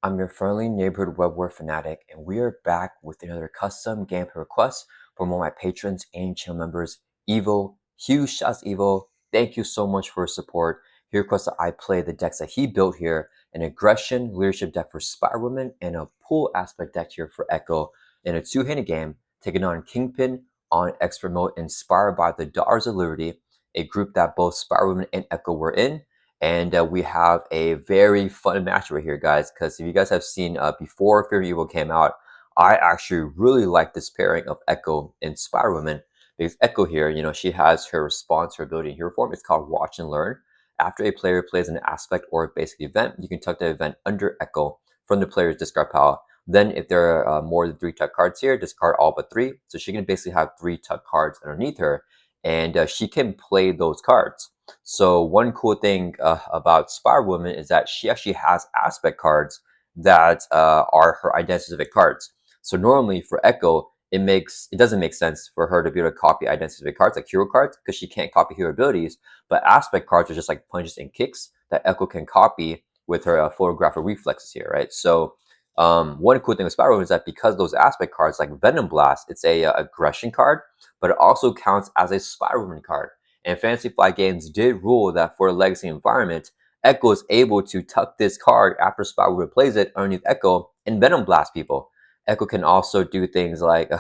I'm your friendly neighborhood web war fanatic, and we are back with another custom gameplay request from one of my patrons and channel members, Eeeville. Huge shouts, Eeeville. Thank you so much for your support. He requests that I play the decks that he built here: an aggression leadership deck for Spire Woman and a pull aspect deck here for Echo in a two-handed game, taking on Kingpin on expert mode, inspired by the Daughters of Liberty, a group that both Spire Woman and Echo were in. And we have a very fun match right here, guys, because if you guys have seen before Fear Evil came out, I actually really like this pairing of Echo and Spire Woman, because Echo here, you know, she has her response, her ability in hero form. It's called Watch and Learn. After a player plays an aspect or a basic event, you can tuck the event under Echo from the player's discard pile. Then if there are more than 3 tuck cards here, discard all but 3. So she can basically have 3 tuck cards underneath her, and she can play those cards. So one cool thing about Spire Woman is that she actually has aspect cards that are her identity-specific cards. So normally for Echo, it doesn't make sense for her to be able to copy identity-specific cards like hero cards, because she can't copy hero abilities. But aspect cards are just like punches and kicks that Echo can copy with her photographic reflexes here, right? So one cool thing with Spire Woman is that because those aspect cards, like Venom Blast, it's a aggression card, but it also counts as a Spire Woman card. And Fantasy Flight Games did rule that for a legacy environment, Echo is able to tuck this card after Spire Woman plays it underneath Echo and Venom Blast people. Echo can also do things like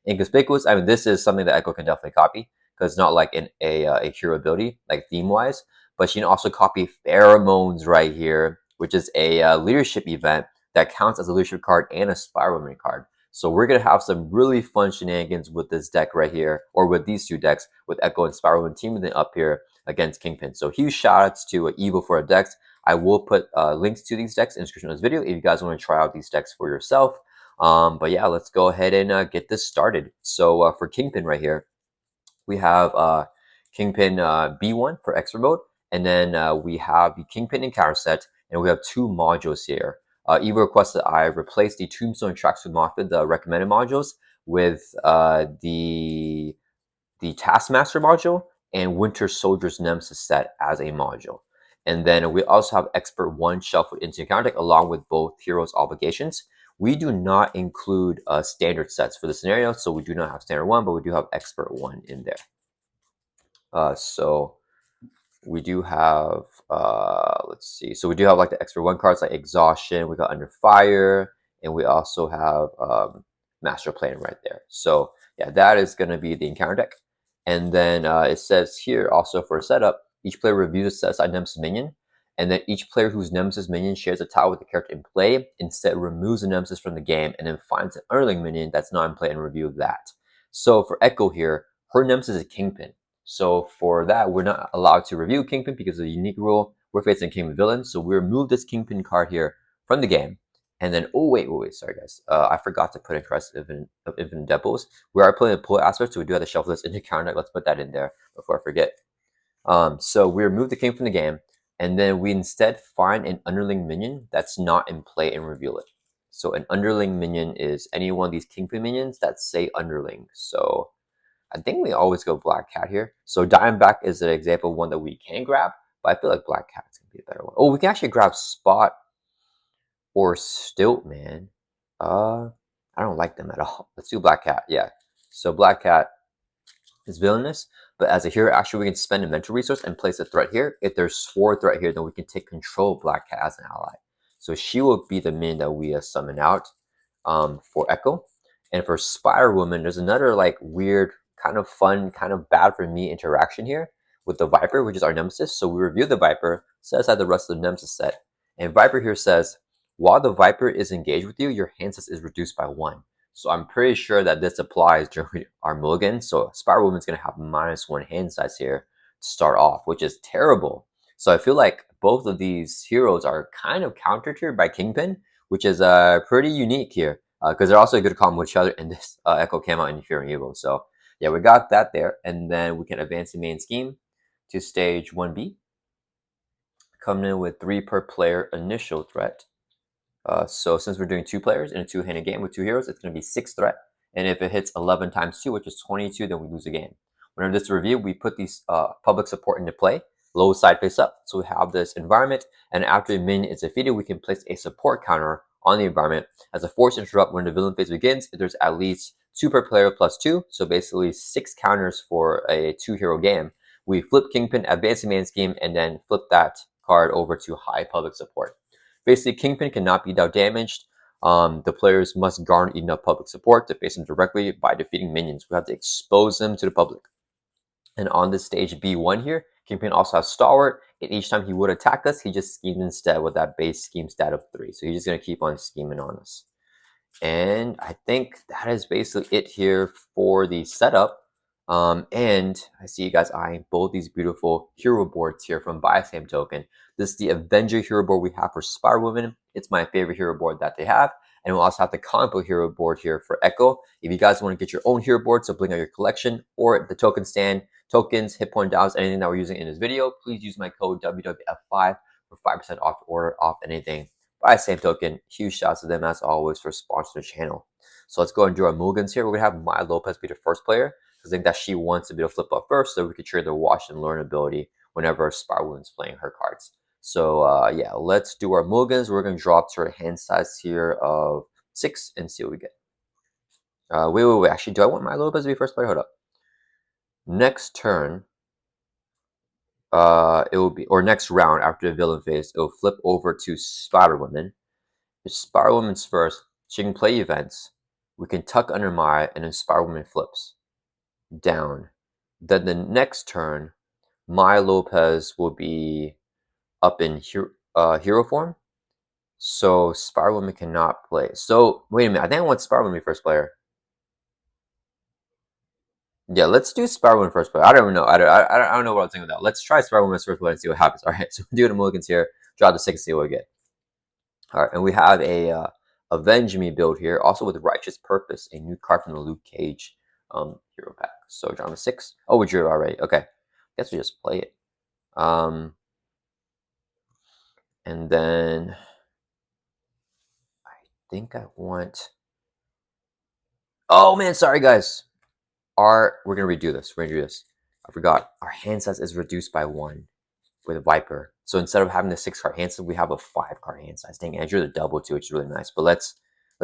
Inconspicuous. I mean, this is something that Echo can definitely copy, because it's not like a hero ability, like theme-wise. But she can also copy Pheromones right here, which is a leadership event that counts as a leadership card and a Spire Woman card. So we're going to have some really fun shenanigans with this deck right here, or with these two decks, with Echo and Spire Woman teaming up here against Kingpin. So huge shout outs to Eeeville for our decks. I will put links to these decks in the description of this video if you guys want to try out these decks for yourself. But yeah, let's go ahead and get this started. So for Kingpin right here, we have Kingpin B1 for Expert mode, and then we have the Kingpin encounter set, and we have 2 modules here. Eeeville requested I replace the Tombstone Tracks with Mothra, the recommended modules, with the Taskmaster module and Winter Soldier's Nemesis set as a module. And then we also have Expert 1 shuffled into encounter deck along with both Heroes Obligations. We do not include standard sets for the scenario, so we do not have standard 1, but we do have Expert 1 in there. So we do have, let's see. So we do have like the Expert 1 cards like Exhaustion, we got Under Fire, and we also have Master Plan right there. So yeah, that is going to be the encounter deck. And then it says here also for setup, each player reviews a set aside Nemesis minion, and then each player whose Nemesis minion shares a tile with the character in play instead removes the Nemesis from the game and then finds an underling minion that's not in play and review that. So for Echo here, her Nemesis is Kingpin. So for that, we're not allowed to review Kingpin because of the unique rule. We're facing Kingpin villain, so we remove this Kingpin card here from the game. And then, oh wait, sorry guys, I forgot to put in Crest of Infinite Depots. We are playing a pull aspect, so we do have to shuffle this into counter deck. Let's put that in there before I forget. So we remove the King from the game, and then we instead find an underling minion that's not in play and reveal it. So an underling minion is any one of these Kingpin minions that say underling. So I think we always go Black Cat here. So Diamondback is an example of one that we can grab, but I feel like Black Cat's gonna be a better one. Oh, we can actually grab Spot or Stilt, man. I don't like them at all. Let's do Black Cat. Yeah. So Black Cat is villainous, but as a hero action, we can spend a mental resource and place a threat here. If there's 4 threat here, then we can take control of Black Cat as an ally. So she will be the minion that we summon out for Echo. And for Spire Woman, there's another like weird, kind of fun, kind of bad for me interaction here with the Viper, which is our Nemesis. So we review the Viper, set aside the rest of the Nemesis set. And Viper here says, while the Viper is engaged with you, your hand size is reduced by 1. So I'm pretty sure that this applies during our mulligan. So Spire Woman's going to have -1 hand size here to start off, which is terrible. So I feel like both of these heroes are kind of countered here by Kingpin, which is pretty unique here, because they're also good to combo with each other, and this Echo came out in Fear and Evil. So yeah, we got that there, and then we can advance the main scheme to stage 1B, coming in with 3 per player initial threat. So since we're doing 2 players in a 2-handed game with 2 heroes, it's going to be 6 threat. And if it hits 11 times 2, which is 22, then we lose the game. Whenever this is reviewed, we put these public support into play. low side face up. So we have this environment, and after a minion is defeated, we can place a support counter on the environment as a force interrupt when the villain phase begins. If there's at least 2 per player plus 2, so basically 6 counters for a 2-hero game. We flip Kingpin, advance the main scheme, and then flip that card over to high public support. Basically, Kingpin cannot be dealt damaged. The players must garner enough public support to face him directly by defeating minions. We have to expose them to the public. And on this stage B1 here, Kingpin also has Stalwart, and each time he would attack us, he just schemes instead with that base scheme stat of 3. So he's just going to keep on scheming on us. And I think that is basically it here for the setup. And I see you guys eyeing both these beautiful hero boards here from Buy Same Token. This is the Avenger hero board we have for Spider-Woman. It's my favorite hero board that they have. And we'll also have the comic book hero board here for Echo. If you guys want to get your own hero board, so bring out your collection, or the token stand, tokens, hit point downs, anything that we're using in this video, please use my code WWF5 for 5% off the order off anything. By the same token, huge shouts to them as always for sponsoring the channel. So let's go and do our mulligans here. We're going to have Maya Lopez be the first player. I think that she wants to be able to flip up first so we can trigger the watch and learn ability whenever Spider-Woman's playing her cards. So yeah, let's do our mulligans. We're going to drop to our hand size here of 6 and see what we get. Wait. Actually, do I want Maya Lopez to be first player? Hold up. Next turn, it will be, or next round after the villain phase, it will flip over to Spider-Woman. If Spider-Woman's first, she can play events. We can tuck under Maya, and then Spider-Woman flips down. Then the next turn, Maya Lopez will be up in hero form. So Spider-Woman cannot play. So wait a minute, I think I want Spider-Woman to be first player. Yeah, let's do Spider-Woman first player. I don't know. I don't know what I was thinking about. Let's try Spider-Woman as first player and see what happens. All right, so we're doing the mulligans here. Draw the 6, see what we get. All right, and we have a Avenge Me build here, also with Righteous Purpose, a new card from the Luke Cage hero pack. So drama 6. Oh, we drew already. Okay, guess we just play it. And then I think I want. Oh man, sorry guys. We're gonna redo this. We're gonna do this. I forgot. Our hand size is reduced by 1 with Viper. So instead of having the 6-card hand size, we have a 5-card hand size. Dang, I drew the double too, which is really nice. But let's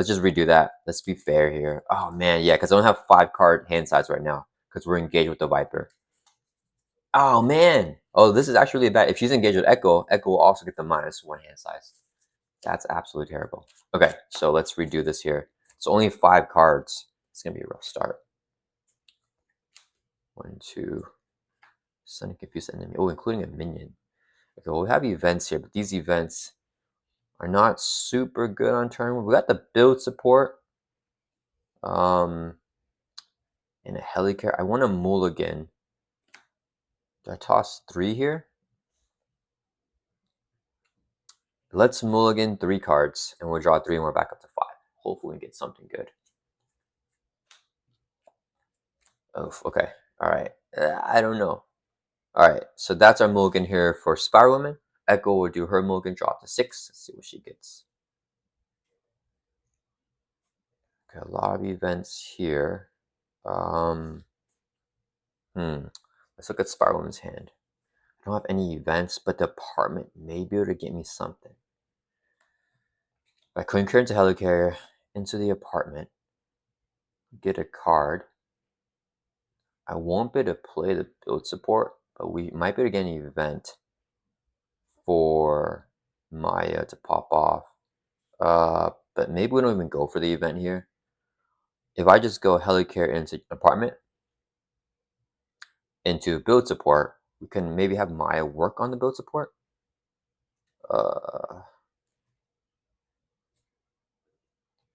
just redo that. Let's be fair here. Oh man, yeah, because I don't have 5-card hand size right now because we're engaged with the Viper. Oh man. Oh, this is actually really bad. If she's engaged with Echo, Echo will also get the -1 hand size. That's absolutely terrible. Okay, so let's redo this here. So only 5 cards. It's gonna be a rough start. 1, 2. Sudden confused enemy. Oh, including a minion. Okay, well, we have events here, but these events are not super good on turn 1. We got the build support. And a Helicarrier. I want a mulligan. Do I toss 3 here? Let's mulligan 3 cards, and we'll draw 3 more back up to 5. Hopefully we get something good. Oh, okay. All right. I don't know. All right, so that's our mulligan here for Spider-Woman. Echo will do her mulligan, drop to 6. Let's see what she gets. Okay, a lot of events here. Let's look at Spider-Woman's hand. I don't have any events, but the apartment may be able to get me something. I could concur into Helicarrier into the apartment, get a card. I won't be able to play the build support, but we might be able to get an event for Maya to pop off. But maybe we don't even go for the event here. If I just go Helicarrier into apartment, into build support, we can maybe have Maya work on the build support.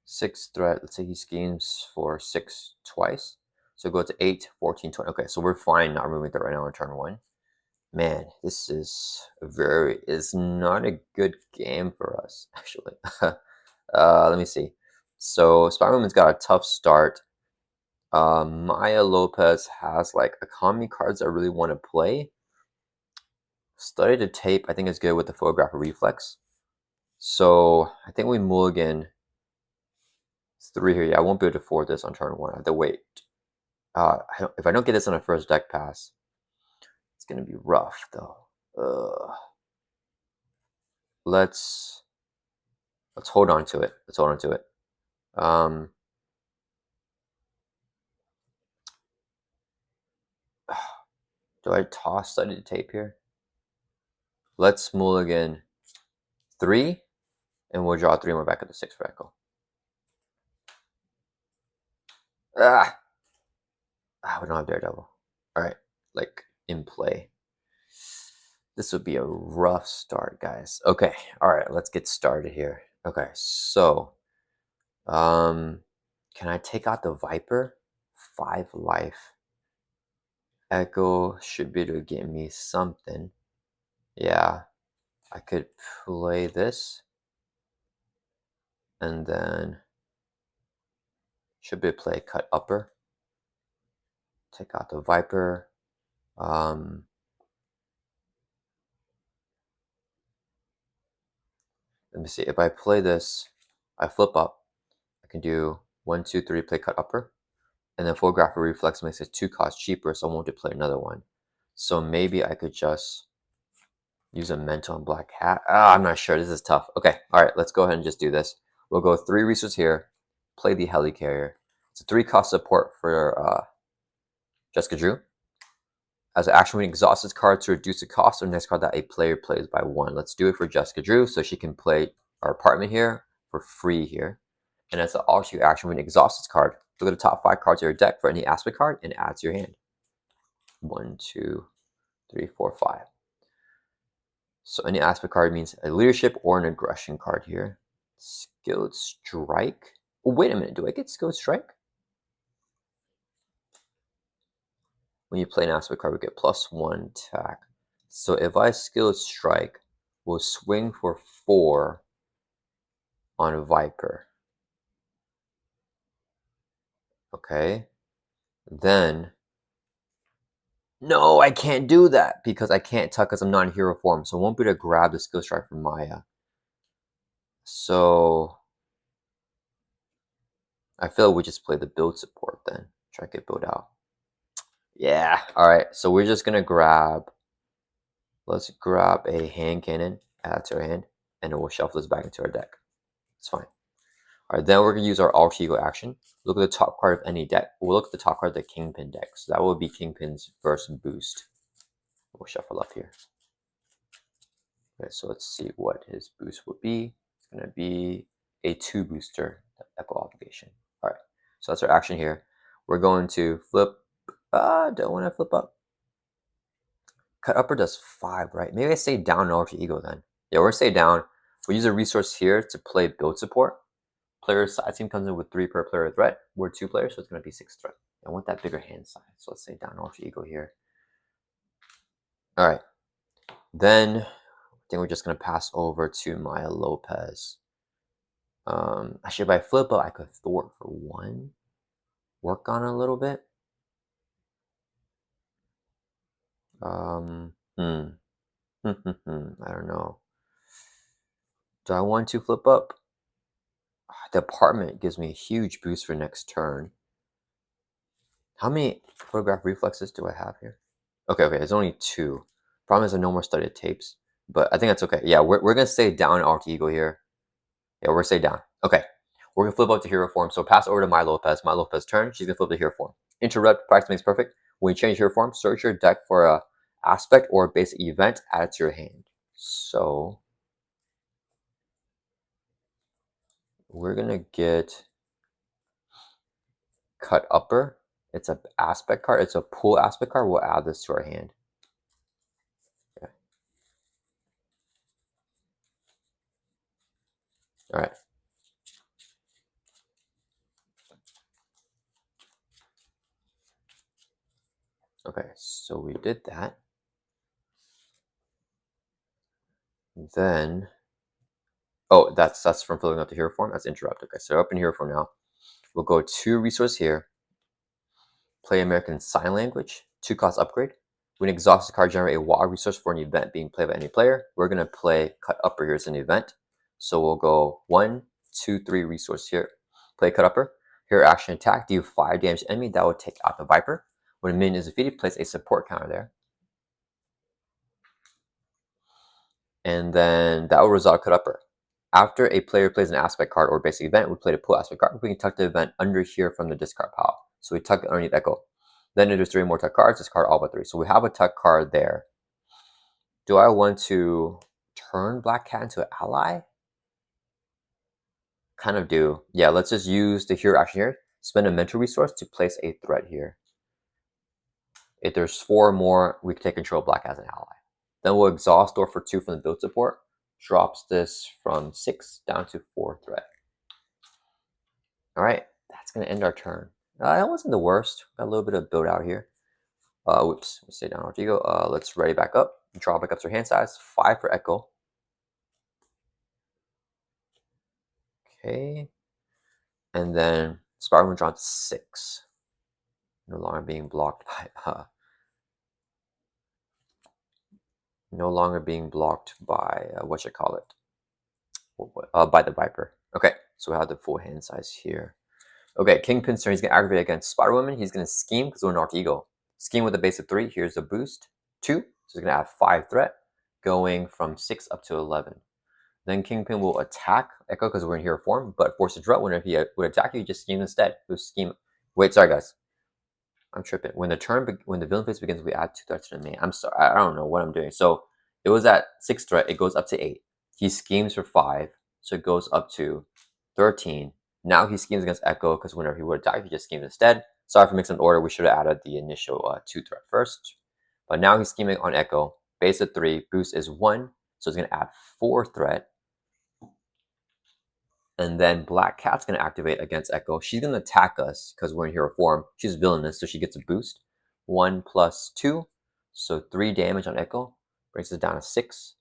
6 threat. Let's say he schemes for 6 twice. So go to 8, 14, 20. Okay, so we're fine not removing that right now on turn 1. Man, this is not a good game for us, actually. Let me see. So Spider-Woman's got a tough start. Maya Lopez has like economy cards I really want to play. Study the Tape, I think is good with the Photograph Reflex. So I think we mulligan 3 here. Yeah, I won't be able to afford this on turn 1. I have to wait. If I don't get this on a first deck pass, it's going to be rough, though. Let's hold on to it. Let's hold on to it. Do I toss studied tape here? Let's mulligan 3, and we'll draw 3 more back at the 6 for Echo. We don't have Daredevil. All right, like in play. This would be a rough start, guys. Okay, all right, let's get started here. Okay, so, can I take out the Viper? 5 life. Echo should be able to get me something. Yeah, I could play this, and then should be able to play cut upper. Take out the Viper. Let me see. If I play this, I flip up. I can do 1, 2, 3, play cut upper. And then photographic reflex makes it 2 costs cheaper, so I won't play another one. So maybe I could just use a mental and black hat. I'm not sure. This is tough. Okay, all right, let's go ahead and just do this. We'll go 3 resources here, play the helicarrier. It's a 3 cost support for Jessica Drew. As an action, we exhaust this card to reduce the cost of the next card that a player plays by 1. Let's do it for Jessica Drew so she can play our apartment here for free here. And as an offshoot action, we exhaust this card. Look at the top 5 cards of your deck for any aspect card and add to your hand. 1, 2, 3, 4, 5. So any aspect card means a leadership or an aggression card here. Skilled Strike. Oh, wait a minute. Do I get Skilled Strike? When you play an aspect card, we get +1 attack. So if I Skilled Strike, we'll swing for 4 on Viper. Okay. Then, no, I can't do that because I can't tuck because I'm not in hero form. So I won't be able to grab the Skill Strike from Maya. So I feel we just play the build support then. Try to get build out. Yeah. All right. So we're just going to grab, let's grab a hand cannon, add to our hand, and then we'll shuffle this back into our deck. It's fine. All right. Then we're going to use our alter ego action. Look at the top card of any deck. We'll look at the top card of the Kingpin deck. So that will be Kingpin's first boost. We'll shuffle up here. Okay. So let's see what his boost would be. It's going to be a 2 booster Echo Obligation. All right. So that's our action here. We're going to flip. Don't want to flip up. Cut upper does 5, right? Maybe I stay down in alter ego then. Yeah, we're gonna stay down. We'll use a resource here to play build support. Player's side team comes in with 3 per player threat. We're 2 players, so it's gonna be 6 threat. I want that bigger hand size, so let's stay down alter ego here. All right. Then I think we're just gonna pass over to Maya Lopez. Actually, if I flip up, I could thwart for 1. Work on it a little bit. I don't know. Do I want to flip up? The apartment gives me a huge boost for next turn. How many photograph reflexes do I have here? Okay, there's only 2. Problem is I no more studied tapes, but I think that's okay. Yeah, we're going to stay down alter ego here. Yeah, we're going to stay down. Okay, we're going to flip up to hero form. So pass over to Maya Lopez. Maya Lopez turn. She's going to flip to hero form. Interrupt, practice makes perfect. When you change hero form, search your deck for a aspect or a basic event, add it to your hand. So we're going to get cut upper. It's an aspect card. It's a pool aspect card. We'll add this to our hand. Okay. All right. Okay, so we did that. Then, oh, that's from filling out the hero form. That's interrupt. Okay, so up in hero form now. We'll go to resource here. Play American Sign Language. 2 cost upgrade. When exhaust the card, generate a wild resource for an event being played by any player. We're gonna play cut upper here as an event. So we'll go 1, 2, 3 resource here. Play cut upper. Here action attack. Deal 5 damage to enemy. That will take out the Viper. When a minion is defeated, place a support counter there. And then that will result cut upper. After a player plays an aspect card or basic event, we play the pull aspect card. We can tuck the event under here from the discard pile. So we tuck it underneath Echo. Then there's 3 more tuck cards, discard all but 3. So we have a tuck card there. Do I want to turn Black Cat into an ally? Kind of do. Yeah, let's just use the hero action here. Spend a mental resource to place a threat here. If there's 4 more, we can take control of Black as an ally. Then we'll exhaust door for 2 from the build support. Drops this from 6 down to 4 threat. All right, that's going to end our turn. That wasn't the worst. Got a little bit of build out here. Whoops, let's stay down. Let's ready back up. Draw back up to our hand size. 5 for Echo. Okay. And then Spider-Man drawn to 6. No longer being blocked by what you call it? By the Viper. Okay, so we have the full hand size here. Okay, Kingpin's turn. He's gonna aggravate against Spider-Woman. He's gonna scheme because we're an Arc Eagle. Scheme with a base of 3. Here's a boost. 2. So he's gonna have 5 threat, going from 6 up to 11. Then Kingpin will attack Echo because we're in hero form, but force a drought. Whenever he would attack you, just scheme instead. Wait, sorry guys. I'm tripping. When the villain phase begins, we add 2 threats to the main. I'm sorry, I don't know what I'm doing. So it was at 6 threat, it goes up to 8. He schemes for 5, so it goes up to 13. Now he schemes against Echo because whenever he would attack, he just schemes instead. Sorry for mixing order. We should have added the initial 2 threat first. But now he's scheming on Echo. Base of 3, boost is 1, so it's going to add 4 threat. And then Black Cat's going to activate against Echo. She's going to attack us because we're in hero form. She's villainous, so she gets a boost. 1 plus 2, so 3 damage on Echo. Brings us down to 6.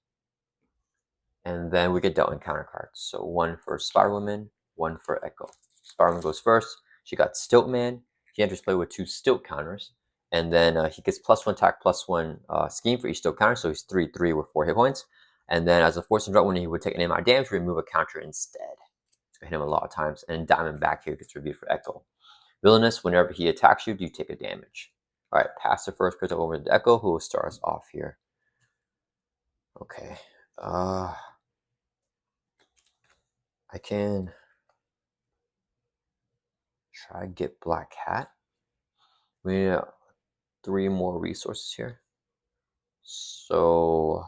And then we get dealt encounter cards. So 1 for Spider-Woman, 1 for Echo. Spider-Woman goes first. She got Stilt Man. He enters play with 2 Stilt counters. And then he gets +1 attack, +1 scheme for each Stilt counter. So he's 3/3 with 4 hit points. And then as a force and drought, when he would take an amount of damage, remove a counter instead. Hit him a lot of times, and Diamondback here gets reviewed for Echo. Villainous, whenever he attacks you, you take a damage. All right, pass the first crystal over to Echo, who will start us off here. Okay, I can try to get Black Cat. We need 3 more resources here. So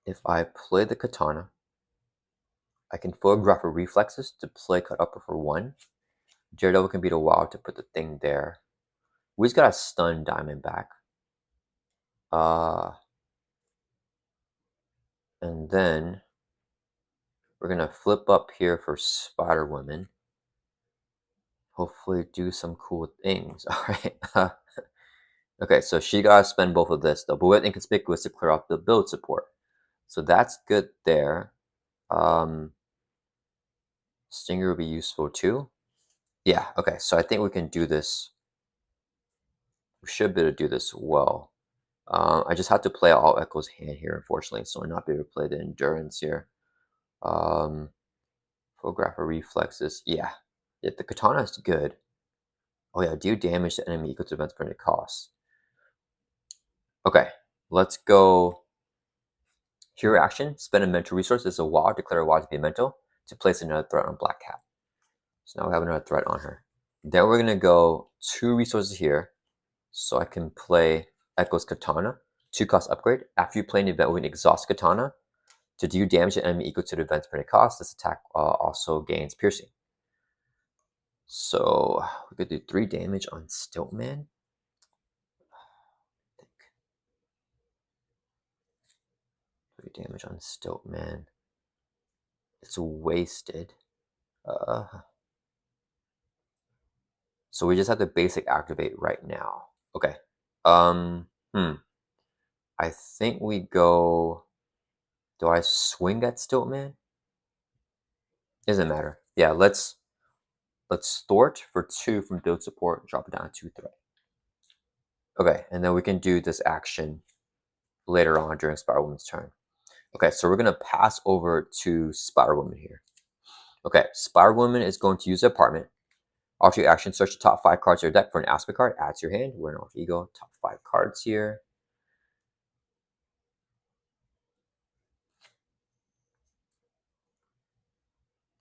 if I play the Katana, I can photograph her reflexes to play cut upper for 1. Daredevil can beat a wild to put the thing there. We just got a stun Diamondback. And then we're gonna flip up here for Spider-Woman. Hopefully do some cool things. All right. Okay, so she gotta spend both of this though, but with inconspicuous to clear off the build support. So that's good there. Stinger will be useful too. Yeah, okay, so I think we can do this. We should be able to do this well. I just have to play all Echo's hand here, unfortunately, so I'm not be able to play the endurance here. Photographer reflexes. Yeah, the katana is good. Oh yeah, do damage to enemy equal to events per cost. Okay, let's go. Hero action. Spend a mental resource. This is a wild. Declare a wild to be mental to place another threat on Black Cat. So now we have another threat on her. Then we're gonna go 2 resources here, so I can play Echo's Katana. 2 cost upgrade. After you play an event with an exhaust Katana, to do damage to enemy equal to the event's per cost, this attack also gains piercing. So we could do 3 damage on Stiltman. 3 damage on Stiltman. It's wasted. So we just have to basic activate right now. Okay. I think we go. Do I swing at Stiltman? Doesn't matter. Yeah, let's thwart for 2 from build support, drop it down to 2 threat. Okay, and then we can do this action later on during Spider-Woman's turn. Okay, so we're gonna pass over to Spider-Woman here. Okay, Spider-Woman is going to use the apartment. Alter your action, search the top 5 cards of your deck for an aspect card, add to your hand. We're an alter ego, top 5 cards here.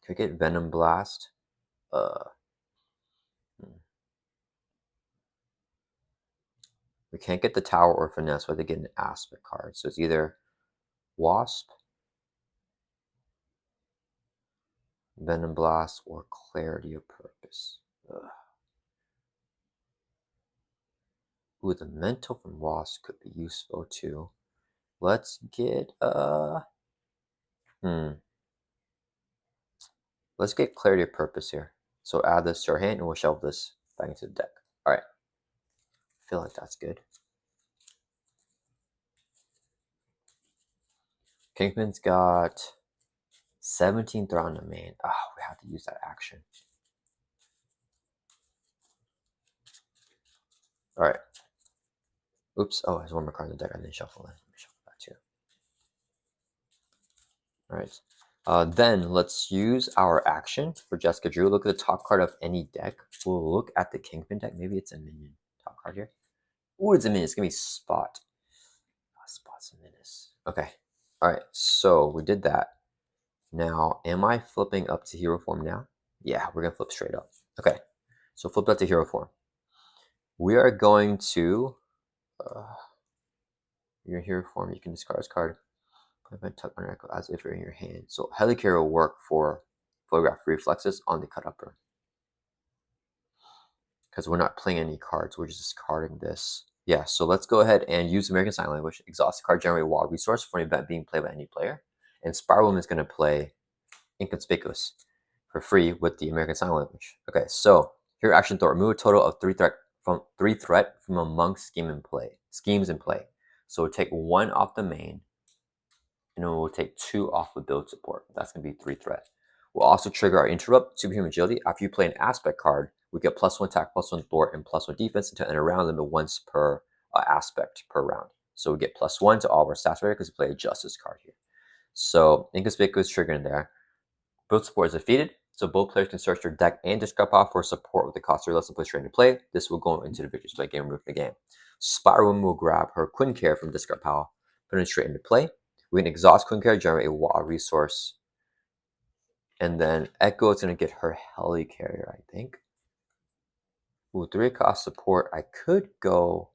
Could get Venom Blast. We can't get the Tower or Finesse, but they get an Aspect card. So it's either Wasp, Venom Blast, or Clarity of Purpose. Ooh, the Mental from Wasp could be useful too. Let's get let's get Clarity of Purpose here. So add this to our hand and we'll shelve this back into the deck. Alright. I feel like that's good. Kingpin's got 17 threat on the main. Oh, we have to use that action. Alright. Oops. Oh, there's one more card in the deck. I didn't shuffle it. Let me shuffle that too. Alright. Then let's use our action for Jessica Drew. Look at the top card of any deck. We'll look at the Kingpin deck. Maybe it's a minion. Top card here. Ooh, it's a minion. It's going to be Spot. Spot's a menace. Okay. Alright. So we did that. Now, am I flipping up to hero form now? Yeah, we're going to flip straight up. Okay. So flip up to hero form. We are going to... your hero form, you can discard this card. Tuck under echo as if you're in your hand. So Helicarrier will work for photograph reflexes on the cut upper. Because we're not playing any cards, we're just discarding this. Yeah, so let's go ahead and use American Sign Language. Exhaust the card, generate a wild resource for an event being played by any player. And Spiral Woman is going to play Inconspicuous for free with the American Sign Language. Okay, so here action thought. Remove a total of 3 threat from among schemes in play. So we'll take 1 off the main, and then we'll take 2 off of build support. That's going to be 3 threat. We'll also trigger our Interrupt, Superhuman Agility. After you play an aspect card, we get +1 attack, +1 thwart, and +1 defense until end of round, limit once per aspect per round. So we get +1 to all of our stats because we play a Justice card here. So Inconspicuous trigger in there. Build support is defeated, so both players can search their deck and discard pile for support with the cost or less to play straight into play. This will go into the Victor's Play game, remove the game. Spiral Woman will grab her Quincare from discard pile, put it straight into play. We can exhaust Quincare, generate a wild resource, and then Echo is going to get her Helicarrier, I think. Ooh, 3 cost support. I could go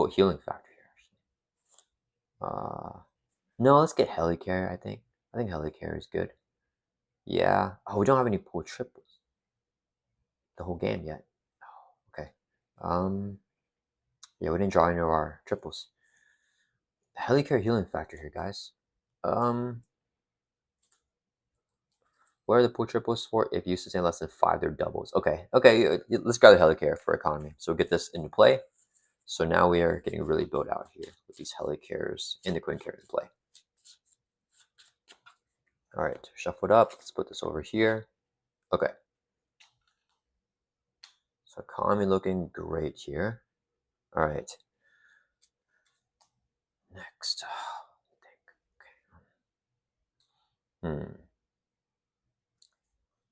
Healing Factor here. No, let's get Helicarrier, I think. I think Helicarrier is good. Yeah. Oh, we don't have any pull triples the whole game yet. Oh, okay. Yeah, we didn't draw any of our triples. Helicarrier Healing Factor here, guys. What are the pull triples for? If you sustain less than 5, they're doubles. Okay, let's grab the Helicarrier for economy. So we'll get this into play. So now we are getting really built out here with these Helicarriers and the Quincare in play. All right, shuffle it up. Let's put this over here. Okay. So economy looking great here. All right. Next. Okay.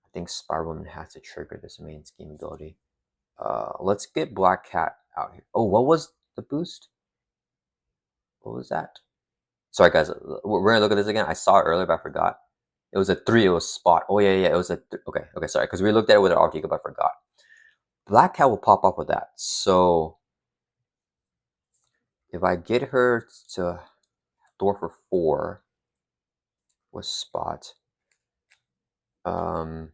I think Spiral Woman has to trigger this main scheme ability. Let's get Black Cat out here. Oh, what was the boost? What was that? Sorry, guys. We're gonna look at this again. I saw it earlier, but I forgot. It was a 3. It was Spot. Oh yeah. It was a okay. Sorry, because we looked at it with an Artigo, but I forgot. Black Cat will pop up with that. So if I get her to door for 4 with Spot, oh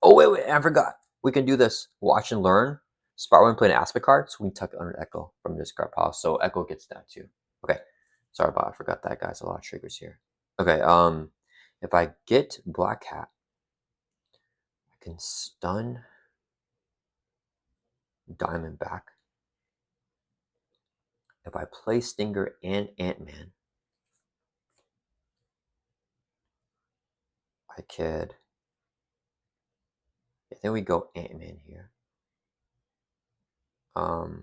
wait, I forgot. We can do this. Watch and learn. Spiral play an aspect card, so we can tuck it under Echo from this card pile. So Echo gets that too. Okay. Sorry about I forgot that, guys. A lot of triggers here. Okay, if I get Black Cat, I can stun Diamondback. If I play Stinger and Ant-Man, I could. I think we go Ant-Man here. Oh,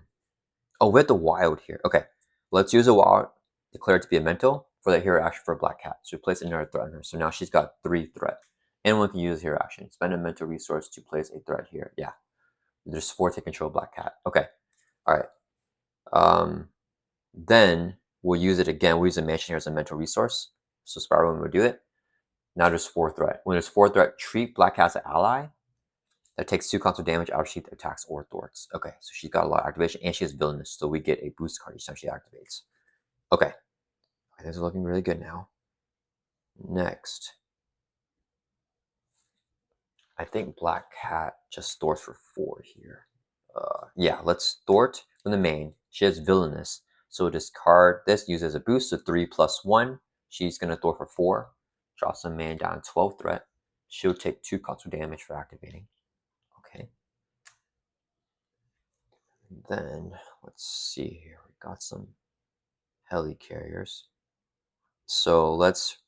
we have the Wild here. Okay, let's use a Wild, declare it to be a mental for the hero action for a Black Cat. So we place another threat on her. So now she's got 3 threat. Anyone can use hero action. Spend a mental resource to place a threat here. Yeah, there's 4 to control Black Cat. Okay, all right. Then we'll use it again. We'll use a mansion here as a mental resource. So Spider Woman will do it. Now there's 4 threat. When there's 4 threat, treat Black Cat as an ally. That takes 2 constant damage out of sheath attacks or thwarts. Okay, so she's got a lot of activation and she has villainous, so we get a boost card each time she activates. Okay, things are looking really good now. Next, I think Black Cat just thwarts for 4 here. Yeah, let's thwart from the main. She has villainous, so discard this, use as a boost, so 3 plus 1. She's gonna thwart for 4. Drop some man down 12 threat. She'll take 2 constant damage for activating. Okay. And then let's see here. We got some helicarriers. So let's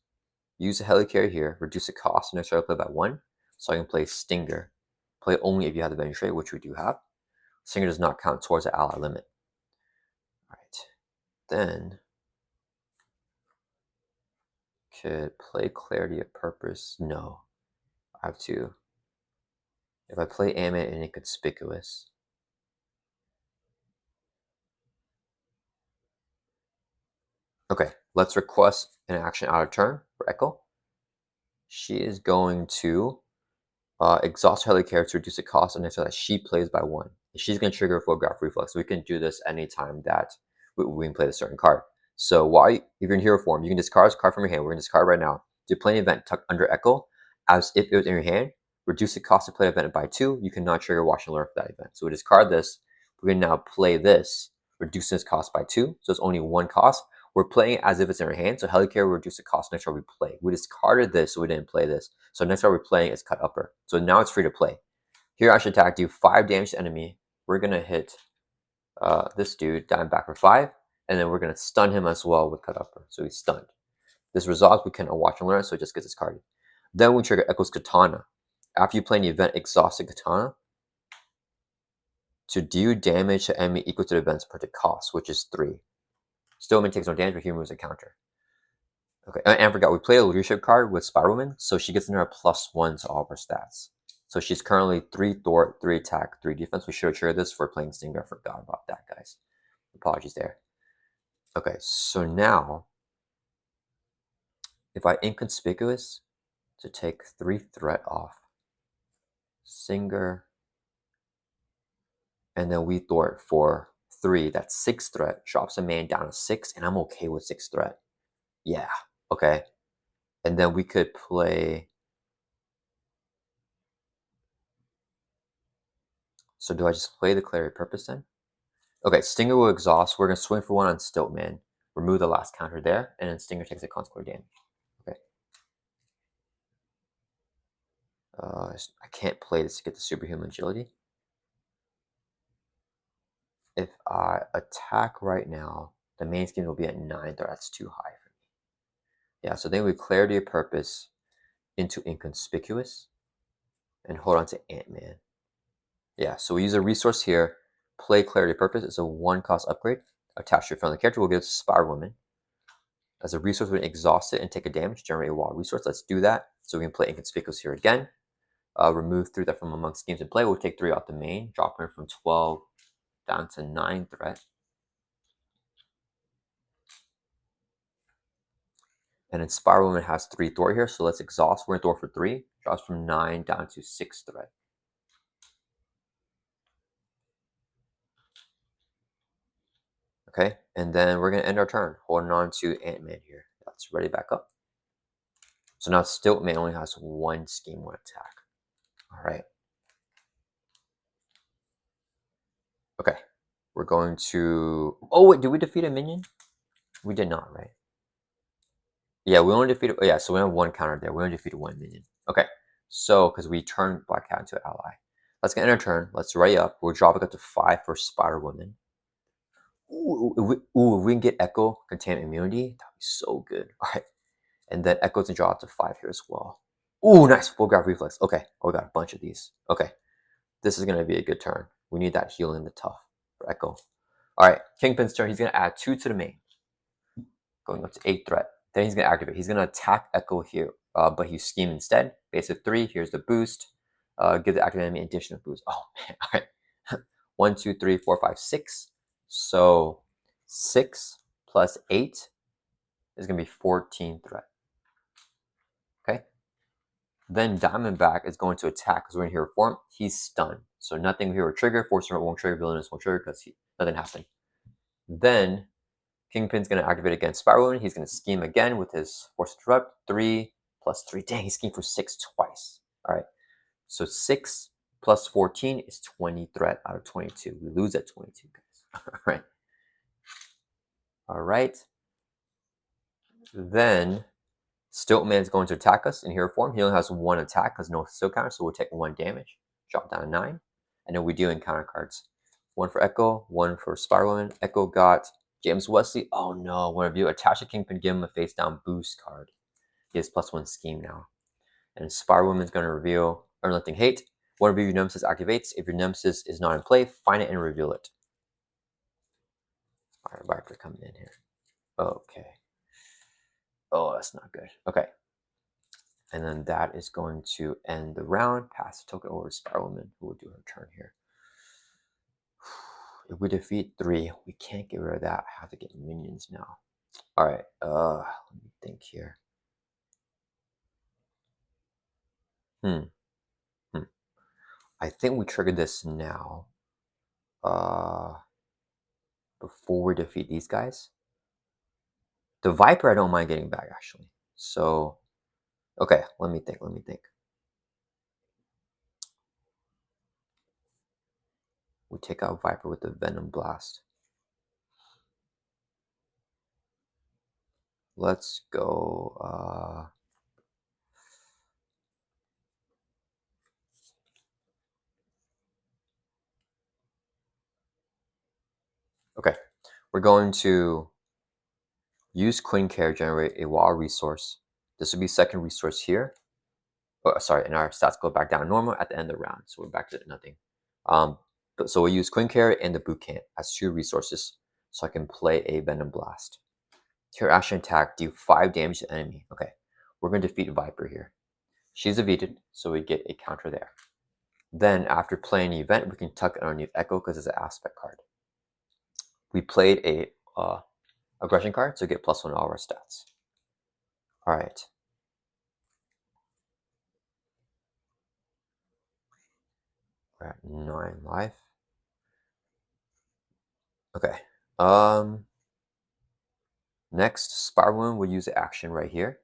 use a helicarrier here, reduce the cost, and I try to play by 1. So I can play Stinger. Play only if you have the Avenger trait, which we do have. Stinger does not count towards the ally limit. Alright. Then could play Clarity of Purpose. No. I have to. If I play Ambit and Inconspicuous. Okay, let's request an action out of turn for Echo. She is going to exhaust her helicarrier to reduce the cost and so that she plays by 1. She's going to trigger Photograph Reflex. So we can do this anytime that we can play a certain card. So while if you're in hero form, you can discard a card from your hand. We're going to discard right now. To play an event tucked under Echo, as if it was in your hand, reduce the cost to play an event by 2. You cannot trigger Watch and Learn for that event. So we discard this. We're going to now play this, reducing this cost by 2. So it's only 1 cost. We're playing it as if it's in our hand. So Helicarrier will reduce the cost next round we play. We discarded this, so we didn't play this. So next round we're playing is Cut Upper. So now it's free to play. Here I should attack, do 5 damage to enemy. We're going to hit this dude down back for 5. And then we're going to stun him as well with Cut Upper. So he's stunned. This resolves, we can Watch and Learn, so it just gets discarded. Then we trigger Echo's Katana. After you play the event Exhausted Katana, to do damage to enemy equal to the event's project cost, which is 3. Still takes no damage, but he removes a counter. Okay, and I forgot, we play a leadership card with Spider Woman, so she gets another +1 to all of her stats. So she's currently 3 thwart, 3 attack, 3 defense. We should have triggered this for playing Stinger. I forgot about that, guys. Apologies there. Okay, so now, if I Inconspicuous to take 3 threat off, Stinger, and then we thwart for 3, that's 6 threat, drops a man down to 6, and I'm okay with 6 threat. Yeah, okay. And then we could play. So do I just play the Clarity Purpose then? Okay, Stinger will exhaust. We're going to swing for 1 on Stiltman. Remove the last counter there, and then Stinger takes a consequent damage. Okay. I can't play this to get the superhuman agility. If I attack right now, the main scheme will be at 9. That's too high for me. Yeah, so then we Clarity of Purpose into Inconspicuous and hold on to Ant-Man. Yeah, so we use a resource here. Play Clarity of Purpose. It's a 1 cost upgrade. Attach to your friendly character. We'll give it to Spider Woman. As a resource, we can exhaust it and take a damage, generate a wild resource. Let's do that. So we can play Inconspicuous here again. Remove 3 that from among schemes in play. We'll take 3 off the main, drop her from 12 down to 9 threat. And then Spider Woman has 3 thwart here, so let's exhaust. We're going to thwart for 3. Drops from 9 down to 6 threat. Okay, and then we're going to end our turn, holding on to Ant-Man here. That's ready back up. So now Stiltman only has 1 scheme, 1 attack. All right. Okay, we're going to. Oh wait, did we defeat a minion? We did not, right? Yeah, we only defeated. Oh, yeah, so we have 1 counter there. We only defeated 1 minion. Okay, so because we turned Black Cat into an ally, let's get end our turn. Let's ready up. We'll drop it up to 5 for Spider Woman. Ooh, if we can get Echo Containment Immunity, that'd be so good. All right, and then Echo to drop to 5 here as well. Ooh, nice Photograph Reflex. Okay, oh, we got a bunch of these. Okay, this is gonna be a good turn. We need that healing the tough for Echo. All right, Kingpin's turn. He's gonna add 2 to the main, going up to 8 threat. Then he's gonna activate. He's gonna attack Echo here, but he's scheme instead. Base of 3. Here's the boost. Give the active enemy additional boost. Oh man! All right, 1, 2, 3, 4, 5, 6. So 6 plus 8 is going to be 14 threat. Okay. Then Diamondback is going to attack because we're in hero form. He's stunned. So nothing here will trigger. Force won't trigger. Villainous won't trigger because nothing happened. Then Kingpin's going to activate against Spiral. He's going to scheme again with his Force Interrupt. 3 plus 3. Dang, he schemed for 6 twice. All right. So 6 plus 14 is 20 threat out of 22. We lose at 22, guys. All right. All right. Then Stiltman is going to attack us in hero form. He only has 1 attack because no stilt counter, so we'll take 1 damage. Drop down to 9. And then we deal encounter cards. 1 for Echo, 1 for Spiral. Echo got James Wesley. Oh no, one of you attach a Kingpin, give him a face down boost card. He has +1 scheme now. And Spiral Woman is going to reveal Unrelenting Hate. One of your Nemesis activates. If your Nemesis is not in play, find it and reveal it. All right, Viper coming in here. Okay. Oh, that's not good. Okay. And then that is going to end the round. Pass the token over to Spiral Woman, who will do her turn here. If we defeat 3, we can't get rid of that. I have to get minions now. All right. Let me think here. I think we triggered this now. Before we defeat these guys. The Viper, I don't mind getting back actually. So, okay. Let me think. We take out Viper with the Venom Blast. Let's go. Okay, we're going to use Queen Care, generate a wild resource. This will be second resource here. Oh, sorry, and our stats go back down normal at the end of the round, so we're back to nothing. So we'll use Queen Care and the Boot Camp as 2 resources, so I can play a Venom Blast. Here, action attack, deal 5 damage to the enemy. Okay, we're going to defeat Viper here. She's defeated, so we get a counter there. Then, after playing the event, we can tuck it underneath Echo because it's an aspect card. We played a aggression card, so get +1 to all our stats. All right. We're at 9 life. Okay. Next, Spiral Wound will use the action right here.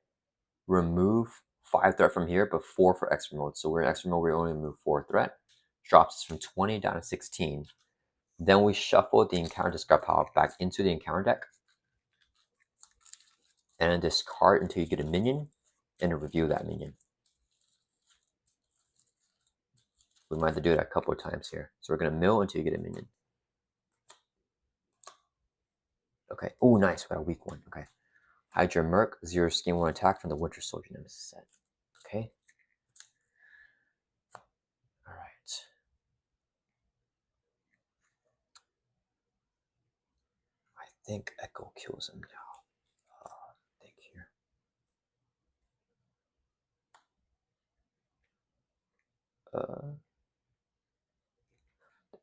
Remove 5 threat from here, but 4 for extra mode. So we're in extra mode, we only remove 4 threat. Drops us from 20 down to 16. Then we shuffle the encounter discard power back into the encounter deck. And then discard until you get a minion, and review that minion. We might have to do it a couple of times here. So we're going to mill until you get a minion. Okay. Oh, nice. We got a weak one. Okay. Hydra Merc, 0 scheme 1 attack from the Winter Soldier Nemesis set. Okay. All right. I think Echo kills him now. I think here.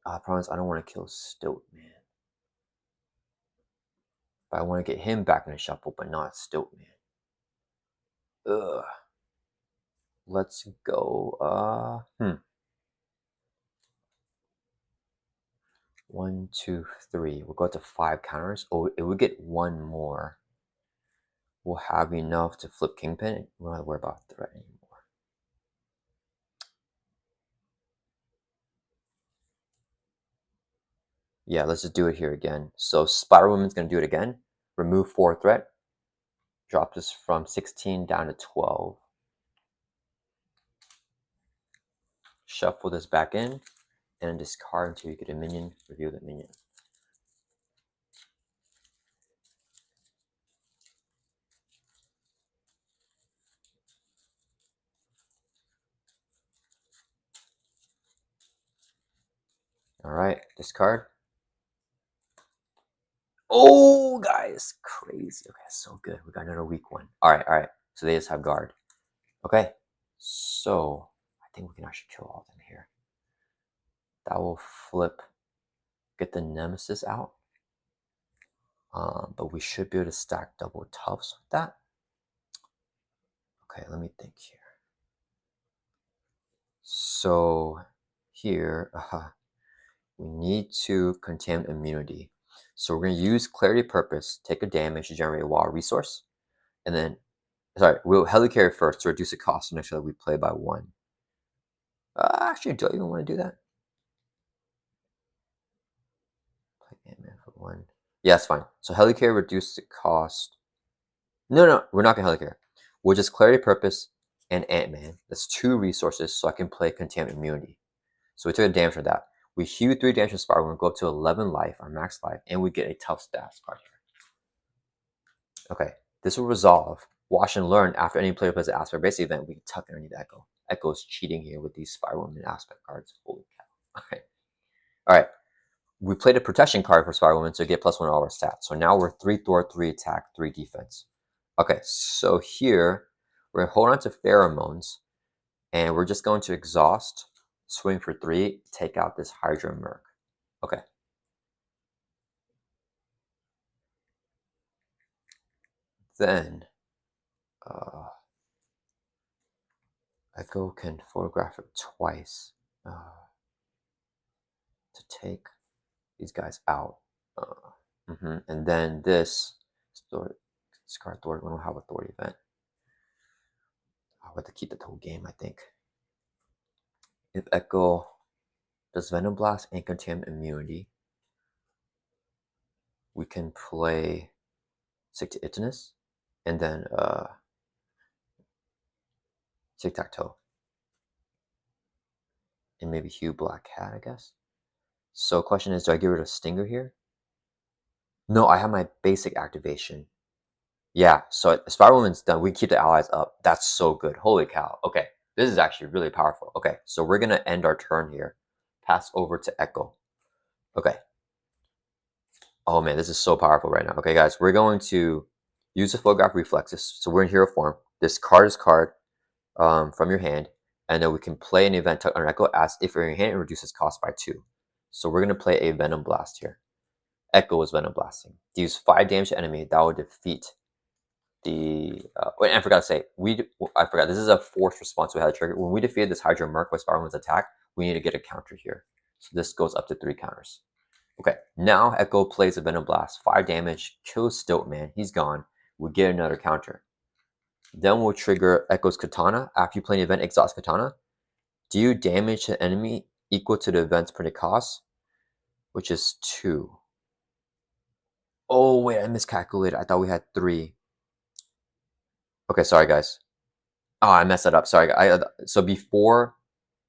I promise I don't want to kill Stilt Man. But I want to get him back in the shuffle, but not Stilt Man. Ugh. Let's go. 1, 2, 3. We'll go to 5 counters. Oh, it would get 1 more. We'll have enough to flip Kingpin. We don't have to worry about threat anymore. Yeah, let's just do it here again. So Spiral Woman's going to do it again. Remove 4 threat. Drop this from 16 down to 12. Shuffle this back in. And discard until you get a minion. Review the minion. Alright, discard. Oh, guys, crazy. Okay, so good. We got another weak one. Alright. So they just have guard. Okay, so I think we can actually kill all of them here. That will flip, get the Nemesis out. But we should be able to stack double toughs with that. Okay, let me think here. So here, we need to contain immunity. So we're going to use Clarity Purpose, take a damage to generate a wild resource, and then, sorry, we'll helicarry first to reduce the cost to make sure that we play by 1. Actually, do I even want to do that? Play Ant-Man for 1. Yeah, it's fine. So helicarry reduce the cost. No, we're not going to helicarry. We'll just Clarity Purpose and Ant-Man. That's 2 resources, so I can play Containment Immunity. So we took a damage for that. We heal 3 damage from Spiral. We're going to go up to 11 life, our max life, and we get a tough stats card here. Okay, this will resolve. Watch and learn after any player plays an aspect base event, we can tuck underneath Echo. Echo is cheating here with these Spiral Woman aspect cards. Holy cow. Okay. Alright. We played a protection card for Spiral Woman to get +1 all our stats. So now we're 3 Thor, 3 attack, 3 defense. Okay, so here we're gonna hold on to pheromones and we're just going to exhaust, swing for 3, take out this Hydra Merc. Okay. Then Echo can photograph it twice to take these guys out. And then this discard authority. We don't have authority event. I'll have to keep the whole game, I think. If Echo does Venom Blast and Containment Immunity, we can play Sick to Itinus and then Tic Tac Toe. And maybe Hugh Black Cat, I guess. So question is, do I get rid of Stinger here? No, I have my basic activation. Yeah, so Spiral Woman's done. We keep the allies up. That's so good. Holy cow. Okay, this is actually really powerful. Okay, so we're going to end our turn here. Pass over to Echo. Okay. Oh man, this is so powerful right now. Okay, guys, we're going to use the photograph reflexes. So we're in hero form. Discard this card from your hand, and then we can play an event on Echo as if you're in your hand, it reduces cost by 2. So we're going to play a Venom Blast here. Echo is Venom Blasting. Deals 5 damage to enemy. That will defeat the wait, I forgot to say, I forgot, this is a forced response we had to trigger. When we defeated this Hydra Merc with Spiral Woman's attack, we need to get a counter here. So this goes up to 3 counters. Okay, now Echo plays a Venom Blast, 5 damage, kills Stiltman, he's gone. We get another counter. Then we'll trigger Echo's Katana. After you play an event, exhaust Katana. Do damage to the enemy equal to the event's printed cost, which is 2. Oh wait, I miscalculated. I thought we had 3. Okay, sorry guys. Oh, I messed that up. Sorry. So before,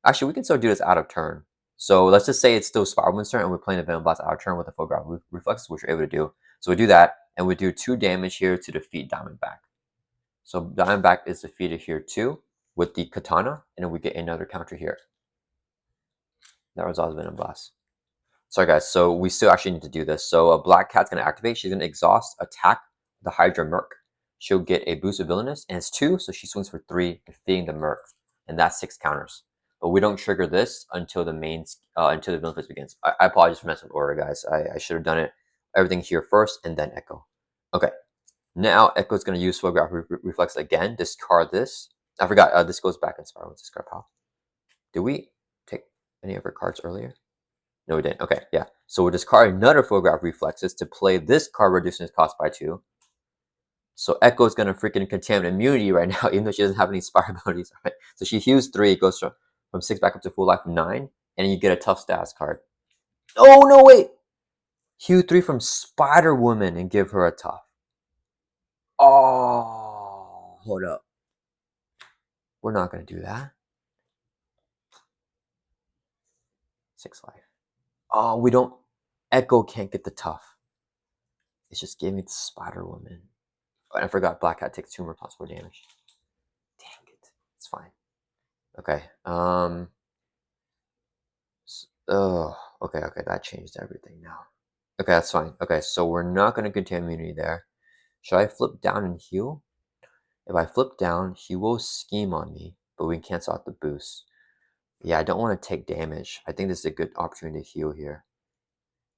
actually, we can still do this out of turn. So let's just say it's still Spiral Woman's turn, and we're playing a Venom Blast out of turn with a photograph reflexes, which we're able to do. So we do that, and we do 2 damage here to defeat Diamondback. So Diamondback is defeated here too with the Katana, and then we get another counter here. That resolves Venom Blast. Sorry guys, so we still actually need to do this. So a Black Cat's gonna activate. She's gonna exhaust, attack the Hydra Merc. She'll get a boost of Villainous, and it's 2, so she swings for 3, defeating the Merc, and that's 6 counters. But we don't trigger this until the main until the villain phase begins. I apologize for messing with order, guys. I should have done it everything here first and then Echo. Okay, now Echo's gonna use Photograph Reflex again. Discard this. I forgot. This goes back in Spiral. Discard pile. Did we take any of our cards earlier? No, we didn't. Okay, yeah. So we'll discard another Photograph Reflexes to play this card, reducing its cost by 2. So Echo's gonna freaking Contaminate Immunity right now, even though she doesn't have any Spire abilities. Right? So she heals 3, goes from 6 back up to full life 9, and you get a tough stats card. Oh no, wait! Heal 3 from Spider Woman and give her a tough. Oh, hold up. We're not gonna do that. 6 life. Oh, we don't. Echo can't get the tough. It's just gave me the Spider Woman. Oh, and I forgot Black Cat takes 2 more plus 4 damage. Dang it. It's fine. Okay. Oh, okay, that changed everything now. Okay, that's fine. Okay, so we're not going to contain immunity there. Should I flip down and heal? If I flip down, he will scheme on me, but we can cancel out the boost. Yeah, I don't want to take damage. I think this is a good opportunity to heal here.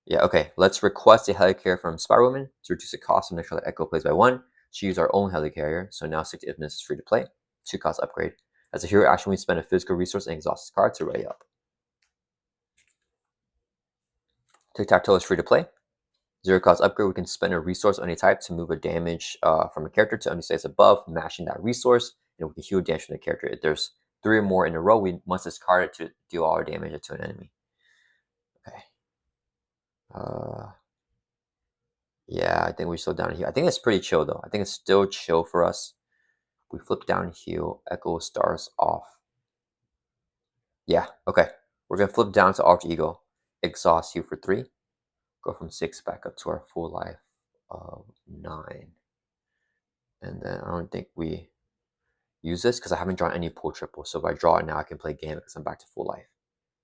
Yeah, okay. Let's request a helicarrier from Spider-Woman to reduce the cost of neutral Echo plays by 1. She used our own helicarrier, so now 6 if this is free to play. 2 cost upgrade. As a hero action, we spend a physical resource and exhaust this card to ready up. Tic-Tac-Toe is free to play. 0 cost upgrade, we can spend a resource on any type to move a damage from a character to any space above, mashing that resource, and we can heal damage from the character. If there's 3 or more in a row, we must discard it to deal all our damage to an enemy. Okay. Yeah, I think we slow down here. I think it's pretty chill though. I think it's still chill for us. We flip down heal, Echo Stars off. Yeah, okay. We're gonna flip down to Alter Ego, exhaust heal for 3, go from 6 back up to our full life of 9. And then I don't think we use this because I haven't drawn any pull triple. So if I draw it now, I can play game because I'm back to full life.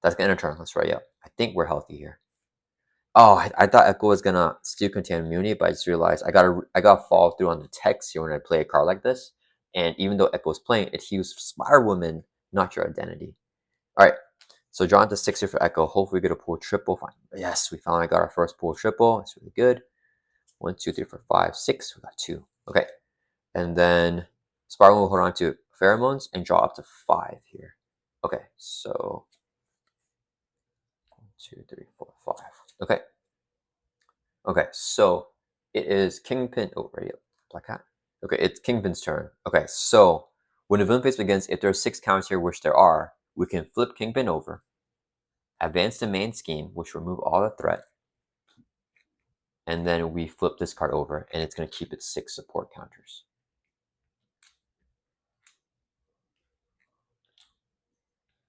That's gonna end a turn. Let's ready up. I think we're healthy here. Oh, I thought Echo was gonna steal contain immunity, but I just realized I gotta follow through on the text here when I play a card like this. And even though Echo's playing, it heals Spider Woman, not your identity. All right, so drawing to 6 here for Echo. Hopefully we get a pull triple. Fine. Yes, we finally got our first pull triple. It's really good. 1, 2, 3, 4, 5, 6. We got 2. Okay, and then Spider Woman will hold on to pheromones and draw up to 5 here. Okay, so 1, 2, 3, 4, 5. Okay. Okay, so it is Kingpin. Oh, right, Black Hat. Okay, it's Kingpin's turn. Okay, so when the villain phase begins, if there are 6 counters here, which there are, we can flip Kingpin over, advance the main scheme, which will remove all the threat, and then we flip this card over, and it's going to keep its 6 support counters.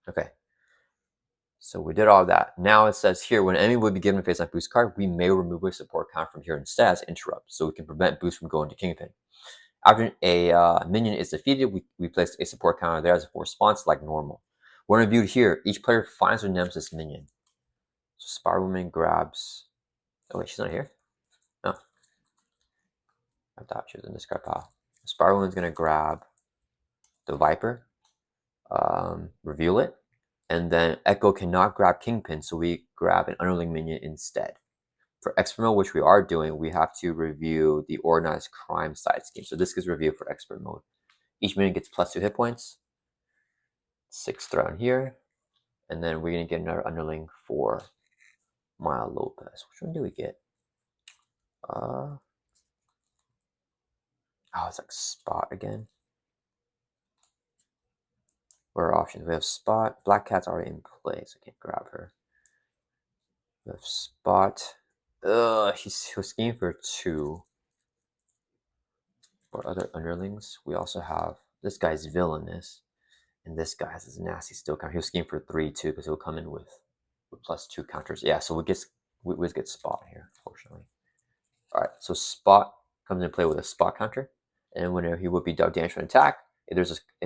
Okay, so we did all that. Now it says here, when an enemy would be given a face-up boost card, we may remove a support counter from here instead as interrupt, so we can prevent boost from going to Kingpin. After a minion is defeated, we place a support counter there as a force response like normal. When reviewed here, each player finds their Nemesis minion. So Spider-Woman grabs... Oh wait, she's not here? No. I thought she was in this card pile. Spider-Woman's going to grab the Viper, reveal it, and then Echo cannot grab Kingpin, so we grab an underling minion instead. For expert mode, which we are doing, we have to review the organized crime side scheme. So this gets reviewed for expert mode. Each minion gets plus 2 hit points. 6 thrown here. And then we're going to get another underling for Maya Lopez. Which one do we get? Oh, it's like Spot again. What are our options? We have Spot. Black Cat's already in play, so I can't grab her. We have Spot. He's scheming for 2. For other underlings, we also have this guy's villainous, and this guy has his nasty still counter. He'll scheme for 3 too, because he'll come in with plus 2 counters. Yeah, so we just get Spot here, unfortunately. All right, so Spot comes into play with a Spot counter, and whenever he would be dealt damage from an attack, if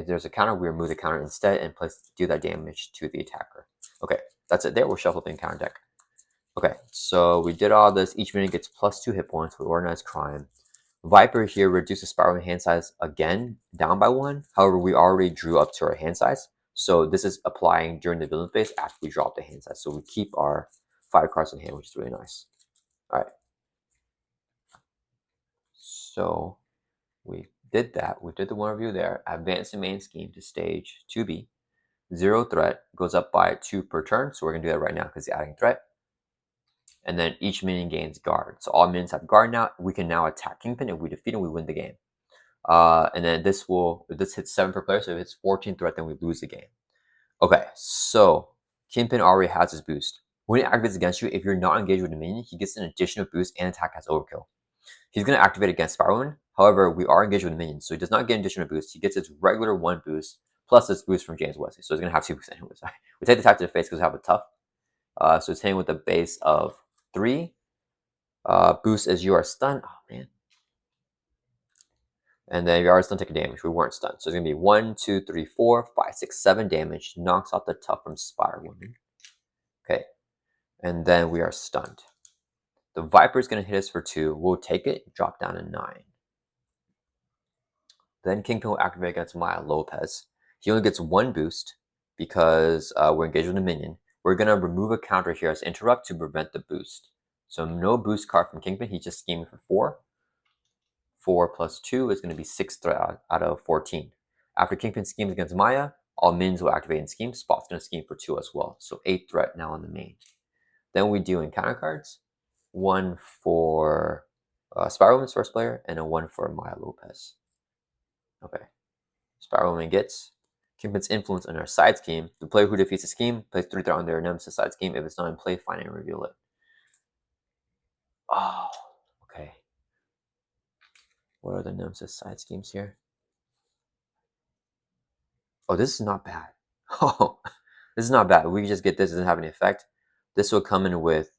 there's a counter, we remove the counter instead and do that damage to the attacker. Okay, that's it. There, we're shuffling counter deck. Okay, so we did all this. Each minion gets plus 2 hit points with organized crime. Viper here reduces Spider-Man hand size again, down by 1. However, we already drew up to our hand size, so this is applying during the villain phase after we draw up the hand size. So we keep our 5 cards in hand, which is really nice. All right. So we did that. We did the one review there. Advance the main scheme to stage 2B. 0 threat goes up by 2 per turn. So we're going to do that right now because it's adding threat. And then each minion gains guard. So all minions have guard now. We can now attack Kingpin. If we defeat him, we win the game. And then this hits 7 per player. So if it's 14 threat, then we lose the game. Okay, so Kingpin already has his boost. When he activates against you, if you're not engaged with the minion, he gets an additional boost and attack has overkill. He's going to activate against Spider-Woman. However, we are engaged with the minions, so he does not get an additional boost. He gets its regular 1 boost, plus this boost from James Wesley. So he's going to have 2 boosts anyway. We take the attack to the face because we have a tough. So it's hitting with a base of 3. Boost as you are stunned. Oh, man. And then if you are stunned, take a damage. We weren't stunned. So it's going to be 1, 2, 3, 4, 5, 6, 7 damage. Knocks off the tough from Spider-Woman. Okay. And then we are stunned. The Viper is going to hit us for 2. We'll take it, drop down to 9. Then Kingpin will activate against Maya Lopez. He only gets 1 boost because we're engaged with a minion. We're going to remove a counter here as interrupt to prevent the boost. So no boost card from Kingpin. He's just scheming for 4. 4 plus 2 is going to be 6 threat out of 14. After Kingpin schemes against Maya, all minions will activate and scheme. Spot's going to scheme for 2 as well. So 8 threat now on the main. Then we do encounter cards. 1 for Spiral Woman's first player, and a 1 for Maya Lopez. Okay. Spiral Woman gets Kingpin's influence on our side scheme. The player who defeats the scheme plays 3 threat on their Nemesis side scheme. If it's not in play, find it and reveal it. Oh, okay. What are the Nemesis side schemes here? Oh, this is not bad. Oh, this is not bad. We can just get this. It doesn't have any effect. This will come in with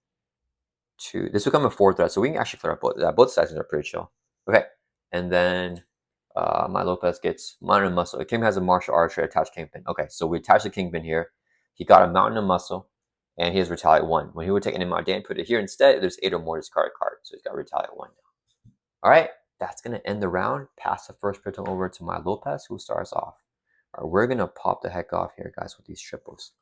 2. This will come in 4 threats, so we can actually clear up both. Both sides are pretty chill. Okay, and then my Lopez gets Mountain of Muscle. Kingpin has a martial archer attached Kingpin. Okay, so we attach the Kingpin here. He got a Mountain of Muscle, and he has Retaliate 1. When he would take an amount of damage, put it here instead. There's 8 or more discard card, so he's got Retaliate 1 now. All right, that's gonna end the round. Pass the first patron over to my Lopez, who starts off. All right, we're gonna pop the heck off here, guys, with these triples.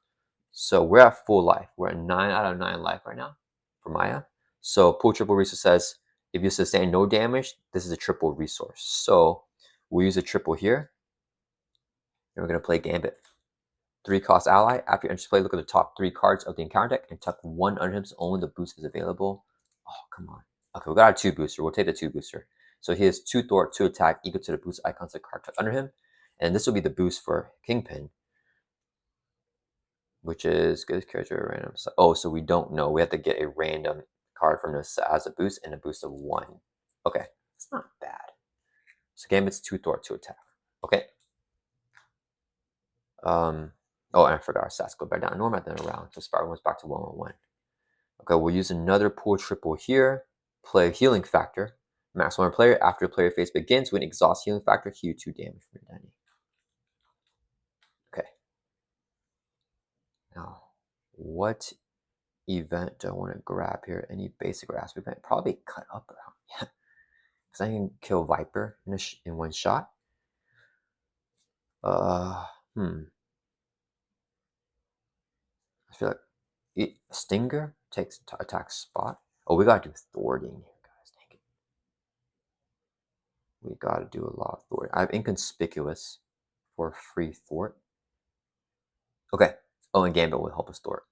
So we're at full life. We're at 9 out of 9 life right now for Maya. So pull triple resource says if you sustain no damage, this is a triple resource. So we'll use a triple here. And we're going to play Gambit. 3 cost ally. After you enter play, look at the top 3 cards of the encounter deck and tuck 1 under him so only the boost is available. Oh, come on. Okay, we got a 2 booster. We'll take the 2 booster. So he has 2 thwart, 2 attack equal to the boost icons of the card tucked under him. And this will be the boost for Kingpin, which is good character random. Oh, so we don't know. We have to get a random card from this that has a boost and a boost of 1. Okay, it's not bad. So Gambit's 2 thwart, 2 attack. Okay. Oh, and I forgot our stats go back down. Norm at the round, so Spiral Woman's back to 1-1-1. Okay, we'll use another pool triple here. Play Healing Factor. Max 1 player. After the player phase begins, when exhaust Healing Factor, heal 2 damage from your enemy. Okay. Now, what event do I want to grab here? Any basic grasp event? Probably cut up around. Yeah. Because I can kill Viper in 1 shot. I feel like Stinger takes attack spot. Oh, we gotta do thwarting here, guys. Dang it. We gotta do a lot of thwarting. I have Inconspicuous for free thwart. Okay. Oh, and Gambit will help us thwart.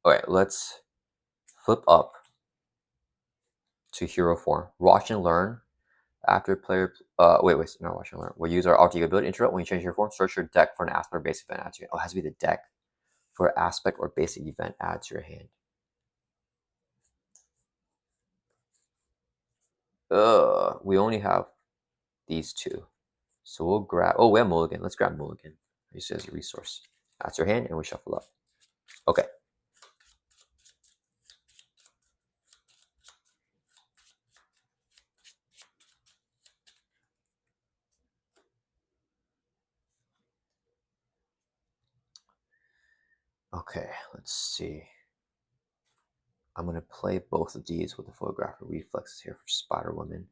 Alright, let's flip up to hero form. Watch and learn. After player, not watch and learn. We'll use our alter ability interrupt. When you change your form, search your deck for an aspect or basic event add to your. Oh, it has to be the deck for aspect or basic event add to your hand. We only have these 2, so we'll grab. Oh, we have Mulligan. Let's grab Mulligan. Use it as a resource. That's your hand, and we shuffle up. Okay. Okay, let's see. I'm going to play both of these with the photographer reflexes here for Spider Woman.